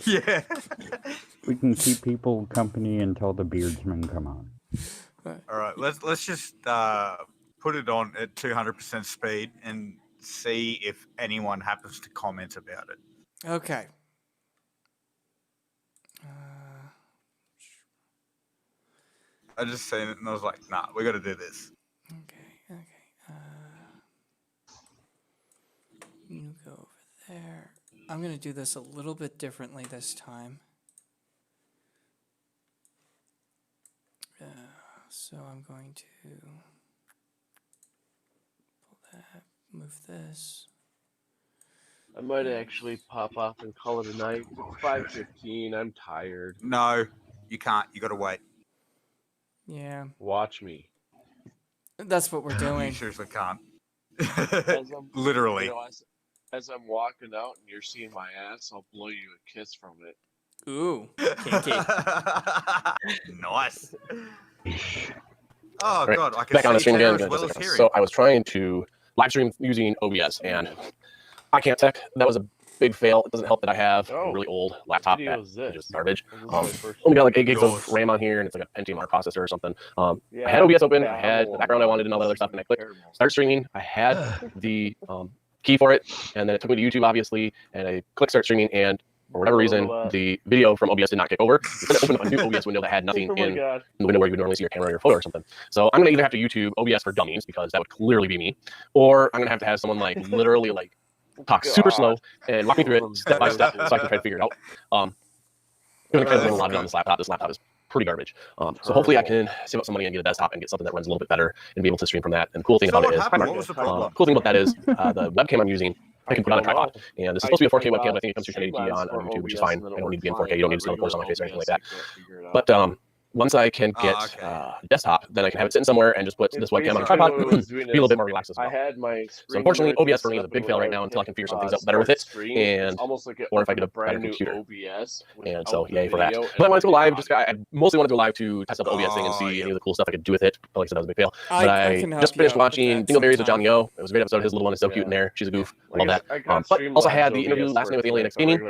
Yeah. We can keep people company until the beardsmen come on. All right, let's just put it on at 200% speed and see if anyone happens to comment about it. Okay. I just seen it and I was like, nah, we got to do this. Okay. You go over there. I'm going to do this a little bit differently this time. So I'm going to... Move this. I might actually pop off and call it a night. It's 5:15. I'm tired. No, you can't. You got to wait. Yeah. Watch me. That's what we're You doing. seriously can't. Literally. Literally. As I'm walking out and you're seeing my ass, I'll blow you a kiss from it. Ooh, kinky. Nice. Oh Right. god, I can Back on the see stream Tara again. as well as hearing. So I was trying to live stream using OBS, and I can't tech. That was a big fail. It doesn't help that I have a really old laptop that is just garbage. Only got like 8 gigs of RAM on here, and it's like a Pentium processor or something. I had OBS open. I had the background I wanted and all that other stuff, and I clicked start streaming. I had the key for it, and then it took me to YouTube, obviously, and I clicked start streaming, and for whatever reason, the video from OBS did not kick over. It's going to open up a new OBS window that had nothing in the window where you would normally see your camera or your photo or something. So I'm going to either have to YouTube OBS for dummies, because that would clearly be me, or I'm going to have someone like literally like talk super slow and walk me through it step by step so I can try to figure it out. I'm going to kind of learn a lot of it on this laptop. This laptop is pretty garbage. So hopefully I can save up some money and get a desktop and get something that runs a little bit better and be able to stream from that. And the cool thing about it is, cool thing about that is the webcam I'm using, I can put on a tripod, and this is supposed to be a 4K webcam, but I think it comes to 1080p on YouTube, which is fine. I don't need to be in 4K. You don't need to see the course on my face or anything like that. But once I can get desktop, then I can have it sitting somewhere and just put this webcam on a tripod, be a little bit more relaxed as well. So unfortunately, OBS for me is a big fail right now until I can figure some things out better with it, and or if I get a better computer. And so yay for that. But I wanted to go live. I mostly wanted to go live to test out the OBS thing and see any of the cool stuff I could do with it. But like I said, that was a big fail. But I just finished watching Dingleberries with Johnny O. It was a great episode. His little one is so cute in there. She's a goof. I love that. But also had the interview last night with Alien X Gaming,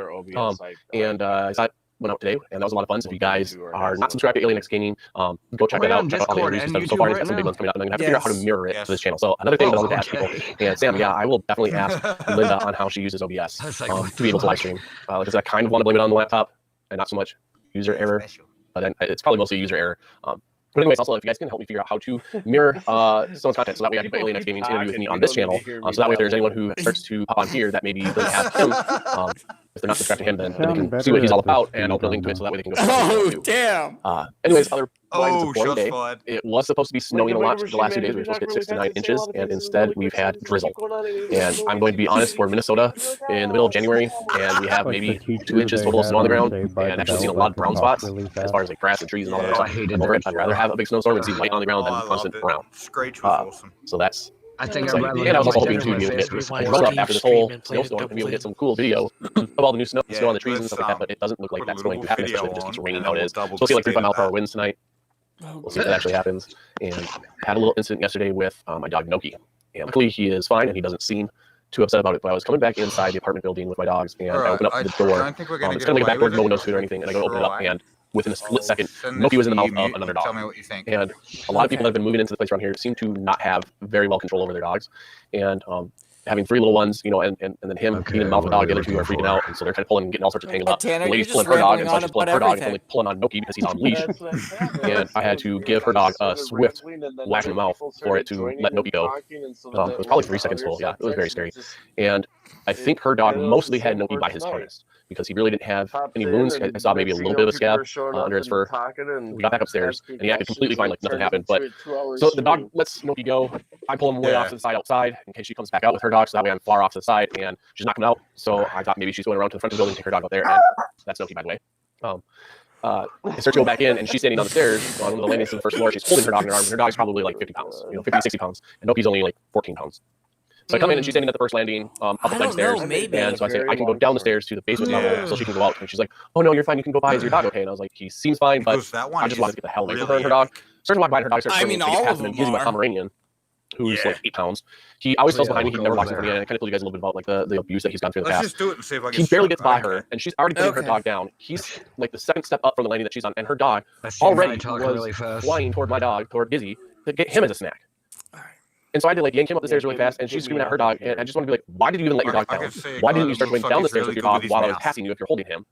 and I thought went out today, and that was a lot of fun. So if you guys are not subscribed to Alien X Gaming, go check that out. Check out all the interviews and stuff so far. He's got some big ones coming up, and I'm gonna have to figure out how to mirror it to this channel. So another thing that I was going to ask people, and Sam, I will definitely ask Linda on how she uses OBS to be able to live stream. Like I said, I kind of want to blame it on the laptop and not so much user error, but then it's probably mostly user error. But anyways, also, if you guys can help me figure out how to mirror someone's content, so that way I can put Alien X Gaming's interview with me on this channel, so that way if there's anyone who starts to pop on here that maybe doesn't have him, if they're not subscribed to him, then they can see what he's all about, and I'll put a link to it so that way they can go. Oh, damn! Anyways, other it's a boring day. It was supposed to be snowing a lot the last 2 days. We were supposed to get 6 to 9 inches, and instead we've had drizzle. And I'm going to be honest, for Minnesota in the middle of January, and we have maybe 2 inches total of snow on the ground, and actually seen a lot of brown spots as far as like grass and trees and all that stuff. I'd rather have a big snowstorm and see white on the ground than constant brown. So that's I think and I was also hoping to be able to get run up after this whole snowstorm and be able to get some cool video of all the new snow on the trees and stuff like that, but it doesn't look like that's going to happen, especially if it just keeps raining how it is. Supposed to see like 35-mile-per-hour winds tonight. We'll see if that actually happens. And had a little incident yesterday with my dog Noki. And luckily he is fine and he doesn't seem too upset about it. But I was coming back inside the apartment building with my dogs, and I opened up the door. It's kind of like a back door, no windows to it or anything, and I go to open it up, and within a split second, Noki was in the mouth of another dog. Tell me what you think. And a lot of people that have been moving into the place around here seem to not have very well control over their dogs. And having 3 little ones, and then him being in the mouth of a dog, the other 2 are freaking out, and so they're kind of pulling and getting all sorts of tangled up. Tanner, the lady's pulling her dog, and so she's pulling her dog, and only pulling on Noki because he's on leash. And I had to give her dog a swift whack in the mouth for it to let Noki go. It was probably 3 seconds full. Yeah, it was very scary. And I think her dog mostly had Noki by his harness, because he really didn't have any wounds. I saw maybe a little bit of a scab under his fur. We got back upstairs, and he acted completely fine, like nothing happened. But so the dog lets Noki go. I pull him way off to the side outside in case she comes back out with her dog, so that way I'm far off to the side, and she's not coming out. So I thought maybe she's going around to the front of the building to take her dog out there, and that's Noki, by the way. I start to go back in, and she's standing on the stairs on one of the landings to the first floor. She's holding her dog in her arms, and her dog's probably like 50 pounds, 50, 60 pounds, and Noki's only like 14 pounds. So I come in, and she's standing at the first landing, up the flight of stairs, and so I say, I can go down the stairs to the basement level so she can go out. And she's like, oh no, you're fine, you can go by. Is your dog okay? And I was like, he seems fine, but I just wanted to get the hell away from her and her dog. Started to walk by her dog, started all of them. Using my Pomeranian, who's like 8 pounds. He always falls behind me. He never walks in front of me. And I kind of told you guys a little bit about like the abuse that he's gone through in the past. Let's just do it and see if I can. He barely gets by her, and she's already putting her dog down. He's like the second step up from the landing that she's on, and her dog already was flying toward my dog, toward Gizzy, to get him as a snack. And so I had to like yank him up the stairs really fast, and she's screaming at her dog, and I just want to be like, why did you even let your dog down? Why didn't you start going down the stairs with your dog while I was passing you if you're holding him?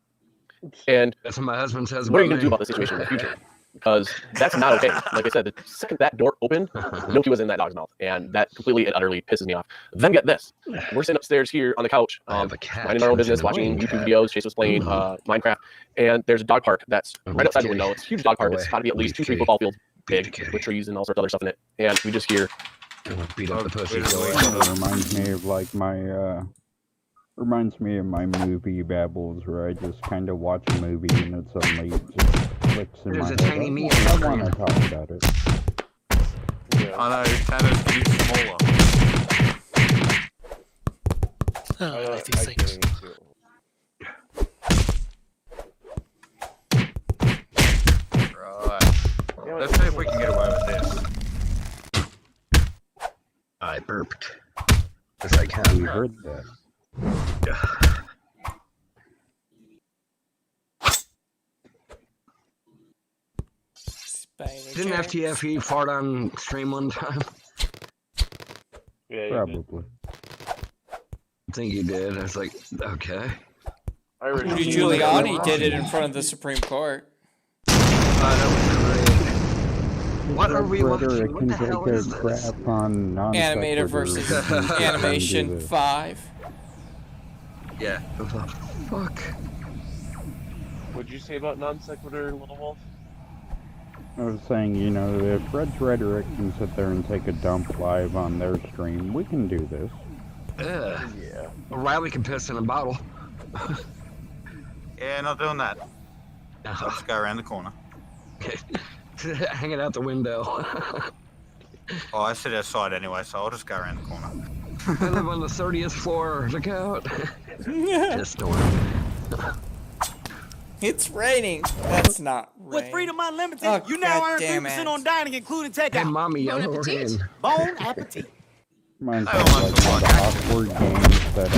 And that's what my husband says. What are you going to do about this situation in the future? Because that's not okay. Like I said, the second that door opened, Noki was in that dog's mouth, and that completely and utterly pisses me off. Then get this. We're sitting upstairs here on the couch, minding our own business, watching YouTube videos. Chase was playing Minecraft, and there's a dog park that's right outside the window. It's a huge dog park. It's got to be at least 2-3 football fields big with trees and all sorts of other stuff in it. And we just hear Beat up the pussy. It reminds me of like my reminds me of my movie babbles where I just kind of watch a movie and it suddenly just clicks in my head. Tiny me I want to talk about it. Yeah. I know, Tanner's getting smaller. I like these things. Right. Let's see if we can get away with this. I burped. Yes, I can. We heard that. Didn't FTFE fart on stream one time? Yeah, probably. I think he did. I was like, okay. Rudy Giuliani did it in front of the Supreme Court. What are we Brother, watching? What the hell is this? On Animator versus Animation 5. Yeah. What the fuck? What'd you say about non sequitur, Little Wolf? I was saying, you know, if Red's Rhetoric can sit there and take a dump live on their stream, we can do this. Yeah. Riley can piss in a bottle. Yeah, not doing that. Let's go around the corner. Hanging out the window. Oh, I sit outside anyway, so I'll just go around the corner. I live on the 30th floor. Look out. Just storm. It's raining. That's not rain. With Freedom Unlimited, you now earn 3% on dining, including takeout. Hey, mommy, yellow rain. Bon appetit. Reminds me of like one of the awkward games that I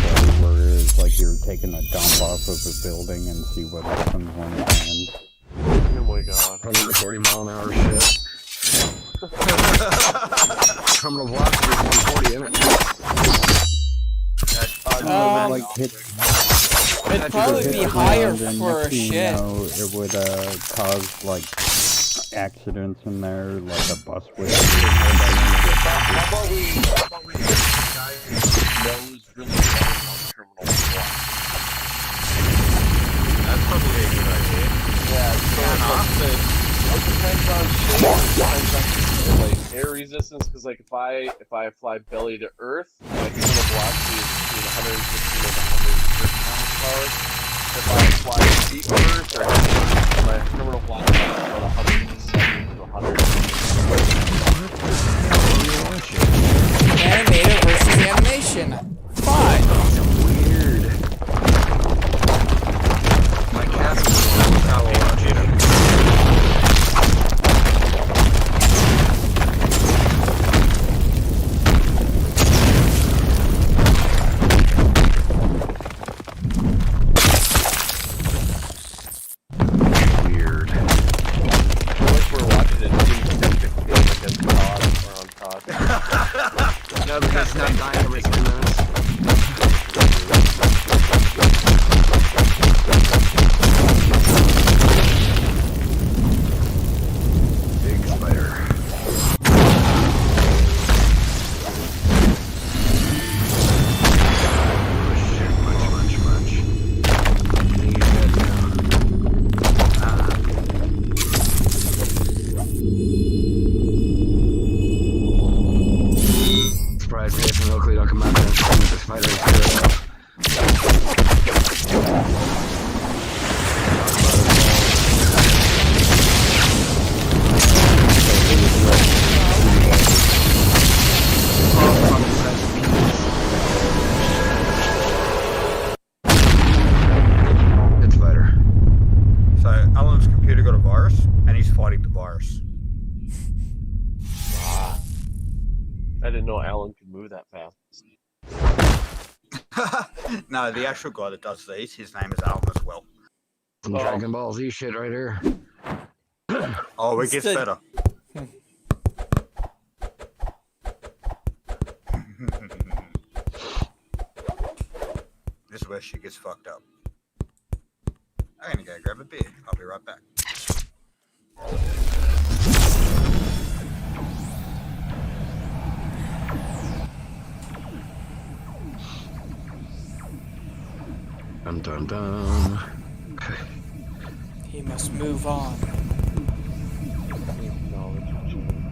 saw where it's like you're taking a dump off of a building and see what happens when it ends. Oh my god. 140 mile an hour shit. Terminal velocity is 140, isn't it? It'd probably be higher for a shit. It would cause like accidents in there, like a bus would. How about we knows really well on terminal block? That's probably a good idea. Yeah, so it depends on shape, it depends on like air resistance, because like if I fly belly to earth, my terminal velocity is between 115 and 130 miles per hour. If I fly feet to earth, or my terminal velocity is about 170 to 100. Animator versus animation. Fine. Weird. My cat's weird. I feel like we're watching it against COD or on COD. No, because it's not dying every 3 minutes. Big spider. Surprise, Jason Oakley don't come out there and show me the spider is good enough. Good spider. So Alan's computer got a virus, and he's fighting the virus. I didn't know Alan could move that fast. No, the actual guy that does these, his name is Alan as well. Some Dragon Ball Z shit right here. Oh, it gets better. This is where shit gets fucked up. I'm gonna go grab a beer. I'll be right back. Dun dun dun. Okay. He must move on. Knowledge of change.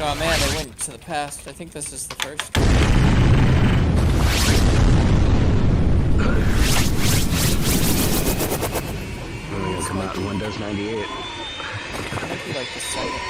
Oh man, they went to the past. I think this is the first. It'll come out in Windows 98. Might be like the second.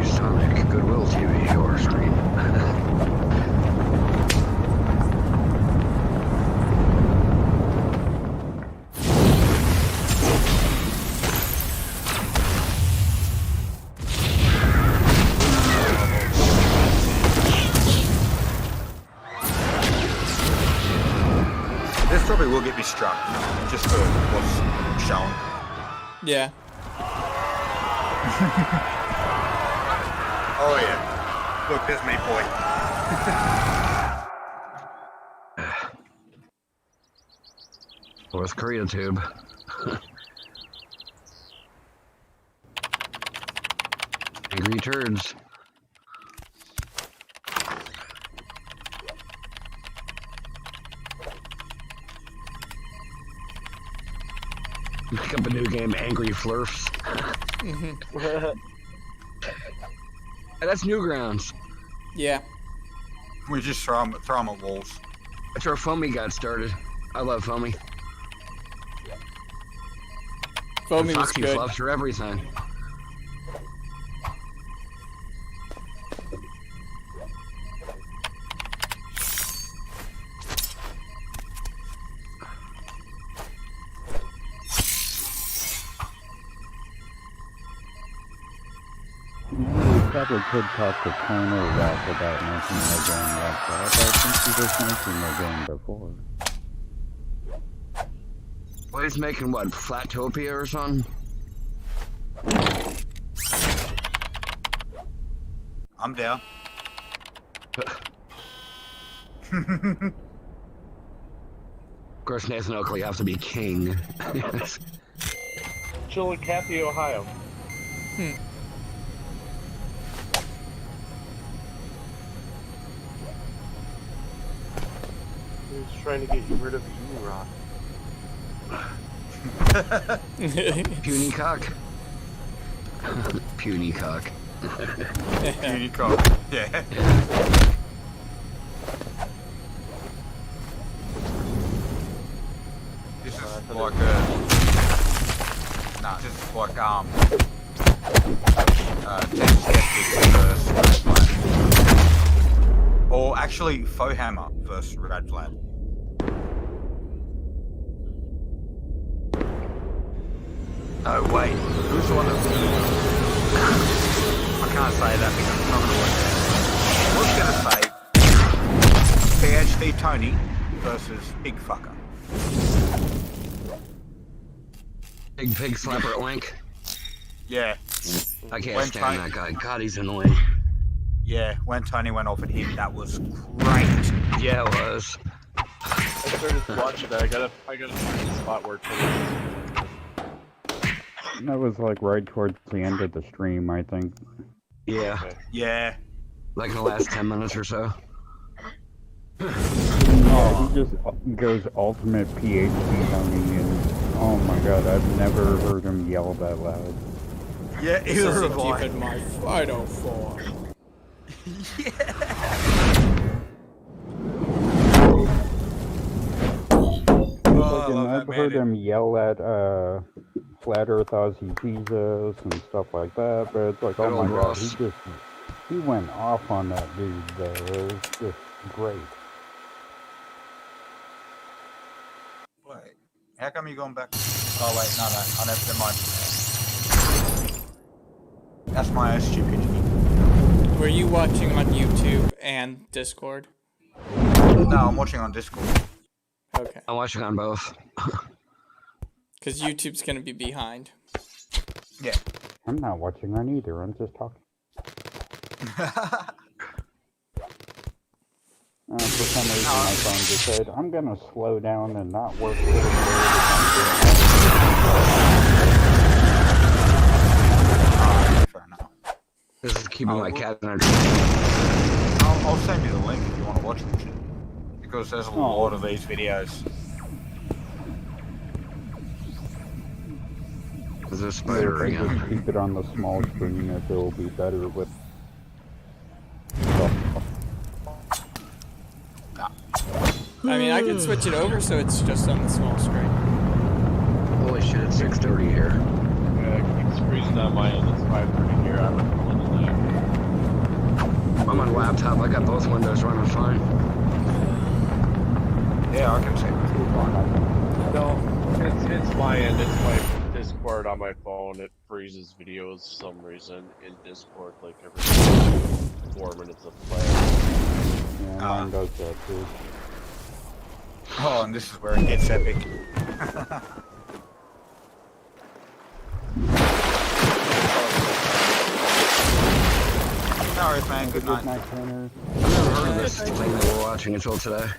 Sonic Goodwill TV horror stream. This probably will get me struck, just for what's shown. Yeah. Oh yeah. Look, there's me, boy. North Korea tube. Angry turds. Pick up a new game, Angry Flurfs. That's Newgrounds. Yeah. We just throw them at walls. That's where Foamy got started. I love Foamy. Foamy was Foxy good. Fluffs are everything. Probably could talk to Tone or Ralph about making their game like that, but I think he just mentioned their game before. Well, he's making what, Flatopia or something? I'm down. Of course, Nathan Oakley has to be king. Chillicothe, Ohio. He's trying to get you rid of you, Rock. Puny cock. Puny cock. Puny cock. Yeah. This is like this is like 10 skeptics versus Red Flag. Or actually, Faux Hammer versus Red Flag. Oh wait, who's the one that... I can't say that because it's not going to work. I was going to say PhD Tony versus Big Fucker. Big Pig Slapper Link. Yeah. I can't When stand Tony- that guy. God, he's annoying. Yeah, when Tony went off at him, that was great. Yeah, it was. I started watching that. I gotta find the spot where Tony. That was like right towards the end of the stream, I think. Yeah. Yeah. Like in the last 10 minutes or so. Yeah, he just goes ultimate PhD Tony, and oh my god, I've never heard him yell that loud. Yeah, he was like... Keeping my final form. Like, and I've heard him yell at Flat Earth Ozzy Jesus and stuff like that, but it's like, Good oh my old god, Ross. he went off on that dude though. It was just great. Wait, how come you going back? Oh wait, no, never mind. That's my own stupidity. Were you watching on YouTube and Discord? No, I'm watching on Discord. Okay. I'm watching on both. Because YouTube's gonna be behind. Yeah. I'm not watching on either. I'm just talking. For some reason, my phone just said, I'm gonna slow down and not work really good. Fair enough. This is keeping my cat in our I'll send you the link if you want to watch them. Because there's a lot of these videos. There's a spider Just again. keep it on the small screen if it'll be better with. I mean, I can switch it over so it's just on the small screen. Holy shit, it's 6:30 here. Yeah, it keeps freezing on my end. It's 5:30 here. I'm in the night. I'm on laptop. I got both windows running fine. Yeah, I can see it. No, it's my end. It's my Discord on my phone. It freezes videos for some reason in Discord, like every 4 minutes of play. Yeah, mine does that too. Oh, and this is where it gets epic. No worries, man. Good night. Tanner. I've never heard of this thing that we're watching until today.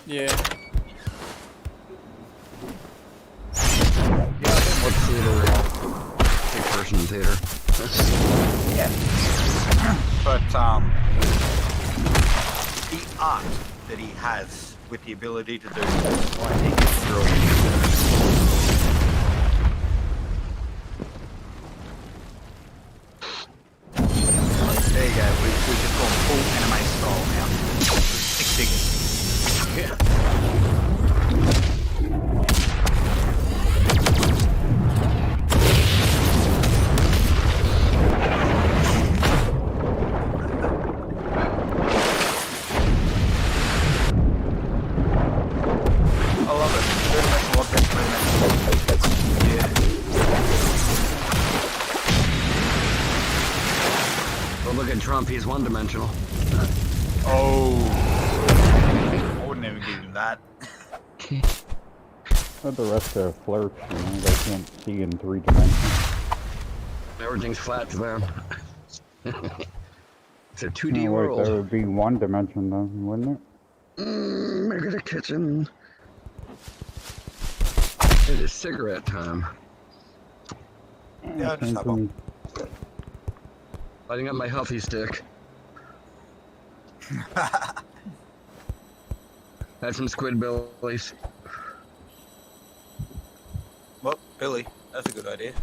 Yeah. What theater? Big person theater. Yeah. But the art that he has with the ability to do this, I think it's brilliant. There you go. We've just gone full anime style now. 6 figures. Yeah. I love it. Very much what that's very much. Yeah. Well, look at Trump. He's one-dimensional. Oh. I wouldn't even give him that. But the rest of flirts, you know, they can't see in 3 dimensions. Everything's flat to them. It's a 2D No, wait, world. that would be 1 dimension though, wouldn't it? Make it a kitchen. It is cigarette time. Yeah, I just have one. Lighting up my healthy stick. Had some squid bellies. Well, Billy, that's a good idea.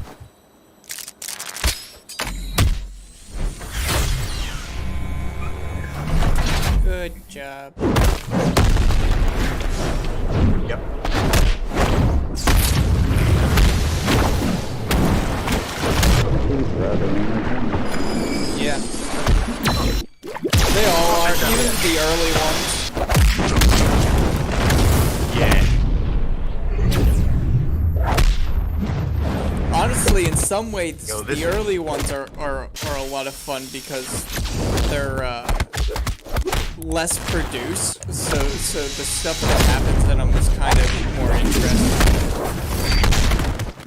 Good job. Yep. Yeah. They all are, even the early ones. Yeah. Honestly, in some ways, Yo, the early ones are a lot of fun because they're less produced, so the stuff that happens in them is kind of more interesting.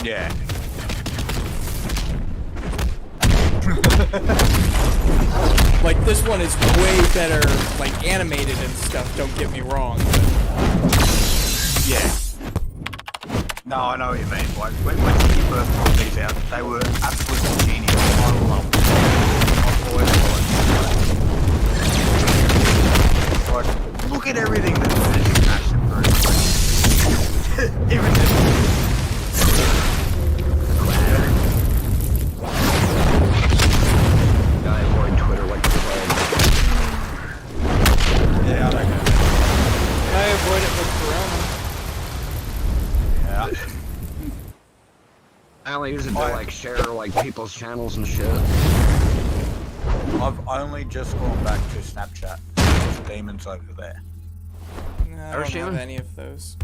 Yeah. Like this one is way better, like animated and stuff. Don't get me wrong. But... Yeah. No, I know what you mean. Like when you first brought these out, they were absolutely genius. I love them. I've always liked them. Like, look at everything that's finished passion through. Even this. I avoid Twitter like the plague. Yeah, I don't know. I avoid it with Corona. Yeah. I only use it to like share like people's channels and shit. I've only just gone back to Snapchat. There's demons over there. No, I don't have any of those.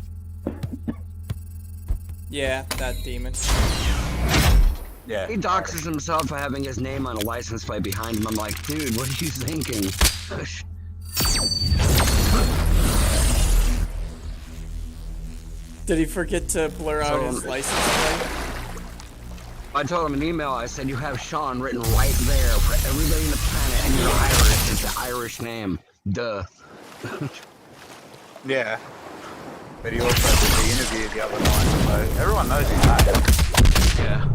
Yeah, that demon. Yeah. He doxes himself for having his name on a license plate behind him. I'm like, dude, what are you thinking? Did he forget to blur out his license plate? I told him an email. I said, you have Sean written right there for everybody in the planet, and you're Irish. It's an Irish name. Duh. Yeah. But he also did the interview the other night, so everyone knows his name. Yeah.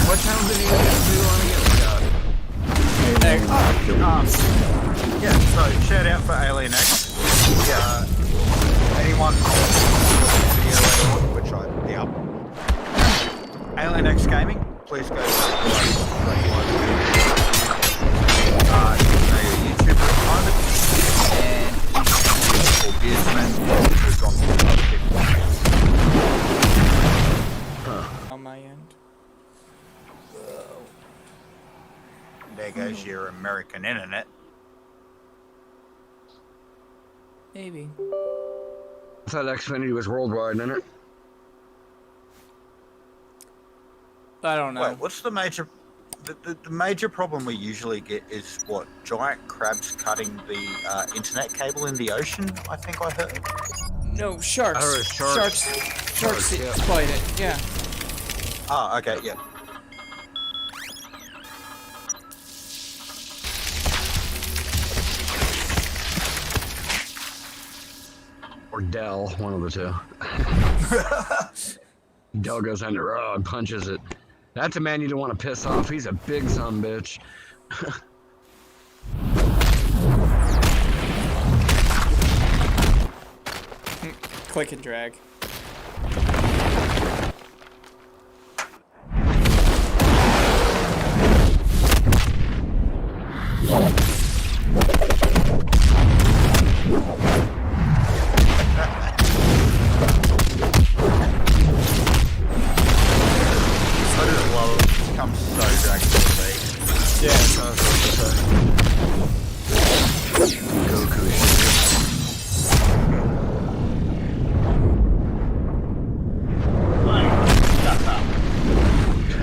What time did he do on again, Scott? Yeah, so shout out for Alien X. Yeah, anyone video which I doubt. Alien X Gaming, please go to YouTuber at the moment, and for Beersman who's on On my end. There goes your American internet. Maybe. I thought Xfinity was worldwide, isn't it? I don't know. Wait, what's the major... The major problem we usually get is, what, giant crabs cutting the internet cable in the ocean, I think I heard? No, sharks. I heard sharks. Sharks yeah. fight it, yeah. Oh, okay, yeah. Or Dell, one of the two. Dell goes under, and punches it. That's a man you don't want to piss off. He's a big sumbitch. Click and drag.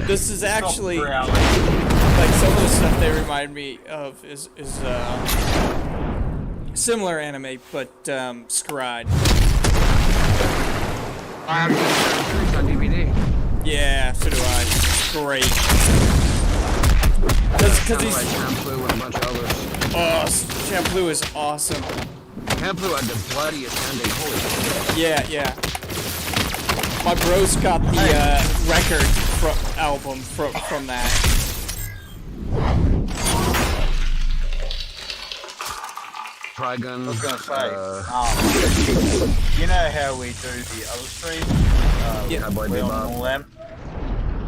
This is actually like some of the stuff they remind me of is similar anime, but Scryed. I have it on DVD. Yeah, so do I. Great. Because he's like Shampoo and a bunch of others. Oh, Shampoo is awesome. Shampoo had the bloodiest ending. Holy shit. Yeah, yeah. My bro's got the record album from that. Trigun. I was going to say, you know how we do the other stream? Yeah, Leon and all them?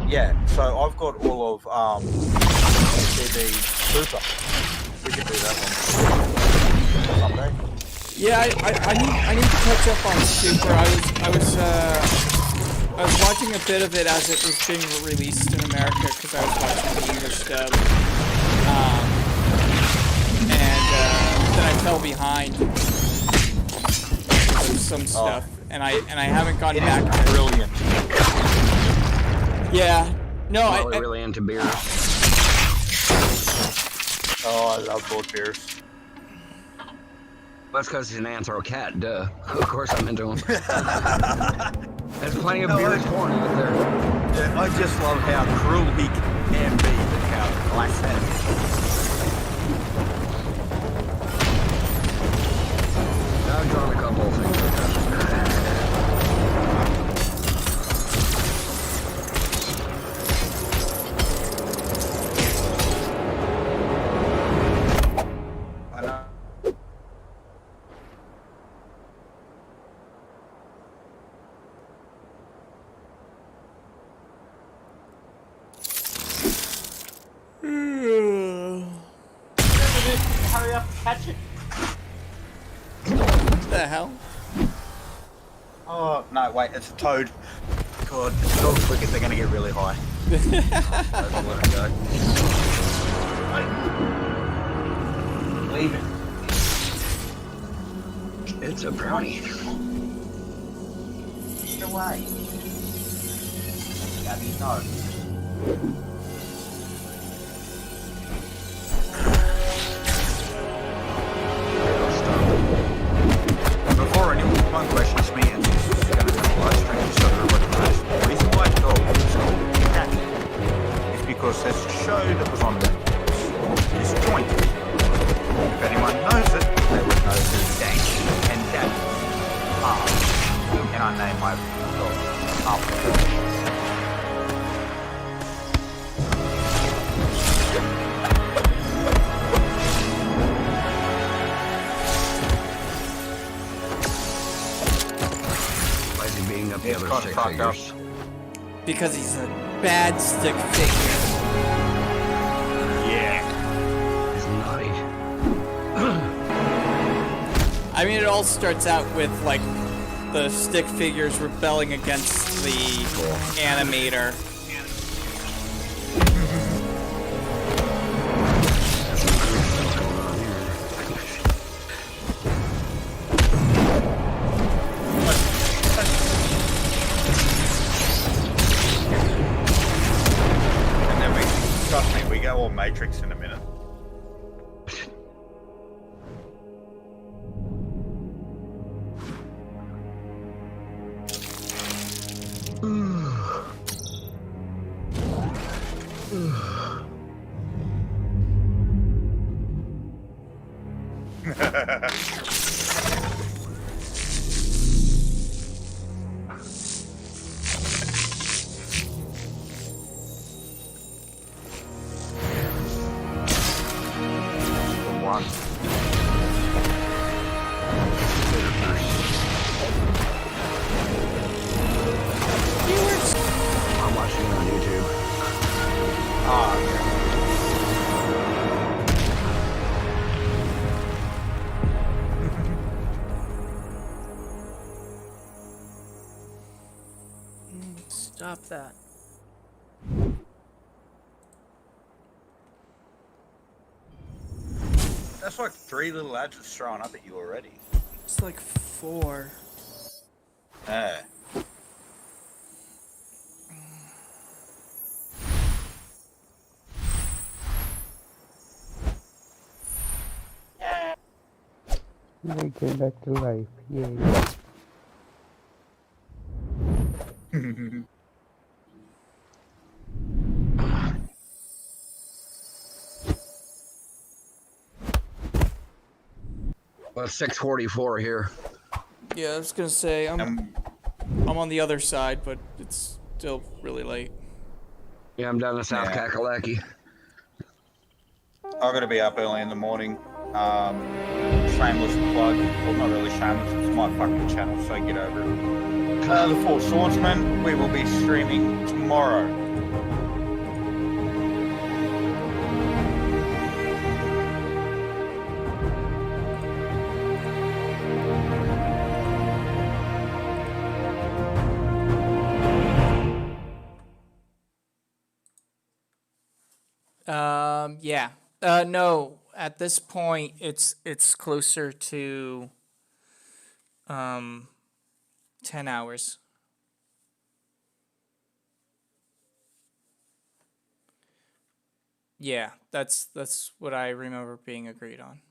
Yeah, so I've got all of CD Super. We can do that one someday. Yeah, I need to catch up on Super. I was watching a bit of it as it was being released in America because I was watching the English dub, and then I fell behind with some stuff, and I haven't gotten back to it. Brilliant. Yeah, no, I'm really into beers. Oh, I love Lord Beers. That's because he's an anthro cat, duh. Of course I'm into him. There's plenty of beer porn out there. Yeah, I just love how cruel he can be and how class that is. I've drawn a couple of things like that. Hurry up, catch it. What the hell? Oh, no, wait, it's a toad. God, if the dogs lick it, they're going to get really high. Let it go. Leave it. It's a brownie. Get away. Gabby, no. Before anyone questions me and is going to up the He's other got stick fucked up. figures. Because he's a bad stick figure. Yeah. He's naughty. I mean, it all starts out with, like, the stick figures rebelling against the animator. And then trust me, we go all Matrix in a minute. I'm watching it on YouTube. Stop that. That's like 3 little ads just throwing up at you already. It's like 4. Yeah. They came back to life. Yay. Well, 6:44 here. Yeah, I was gonna say, I'm on the other side, but it's still really late. Yeah, I'm down in South Yeah. Kakalaki. I'm gonna be up early in the morning. Shameless plug. Well, not really shameless, it's my fucking channel, so get over it. The Four Swordsmen, we will be streaming tomorrow. Yeah. No, at this point, it's closer to 10 hours. Yeah, that's what I remember being agreed on.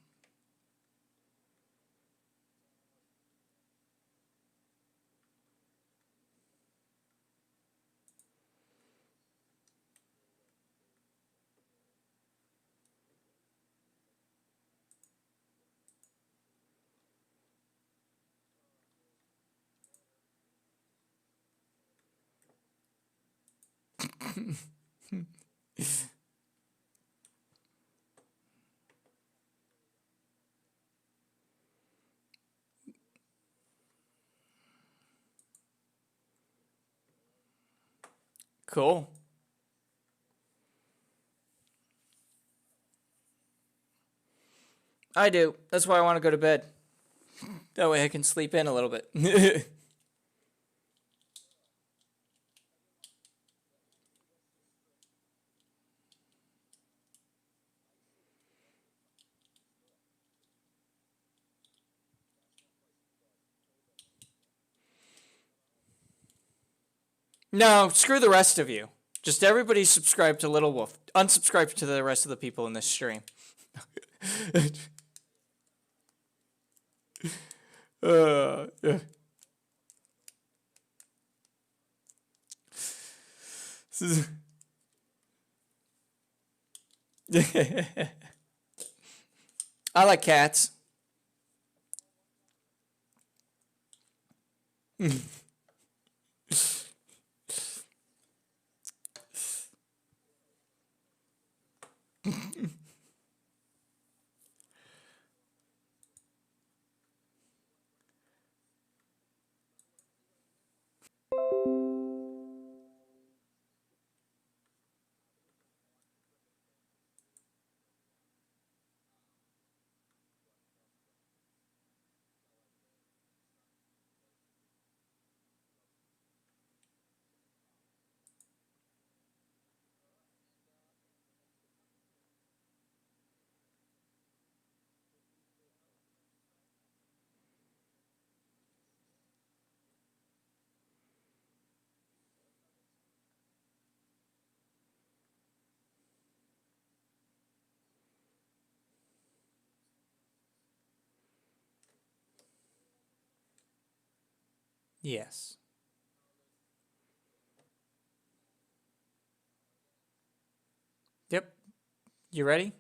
Cool. I do. That's why I want to go to bed. That way I can sleep in a little bit. No, screw the rest of you. Just everybody subscribe to Little Wolf. Unsubscribe to the rest of the people in this stream. Yeah. I like cats. Yes. Yep. You ready?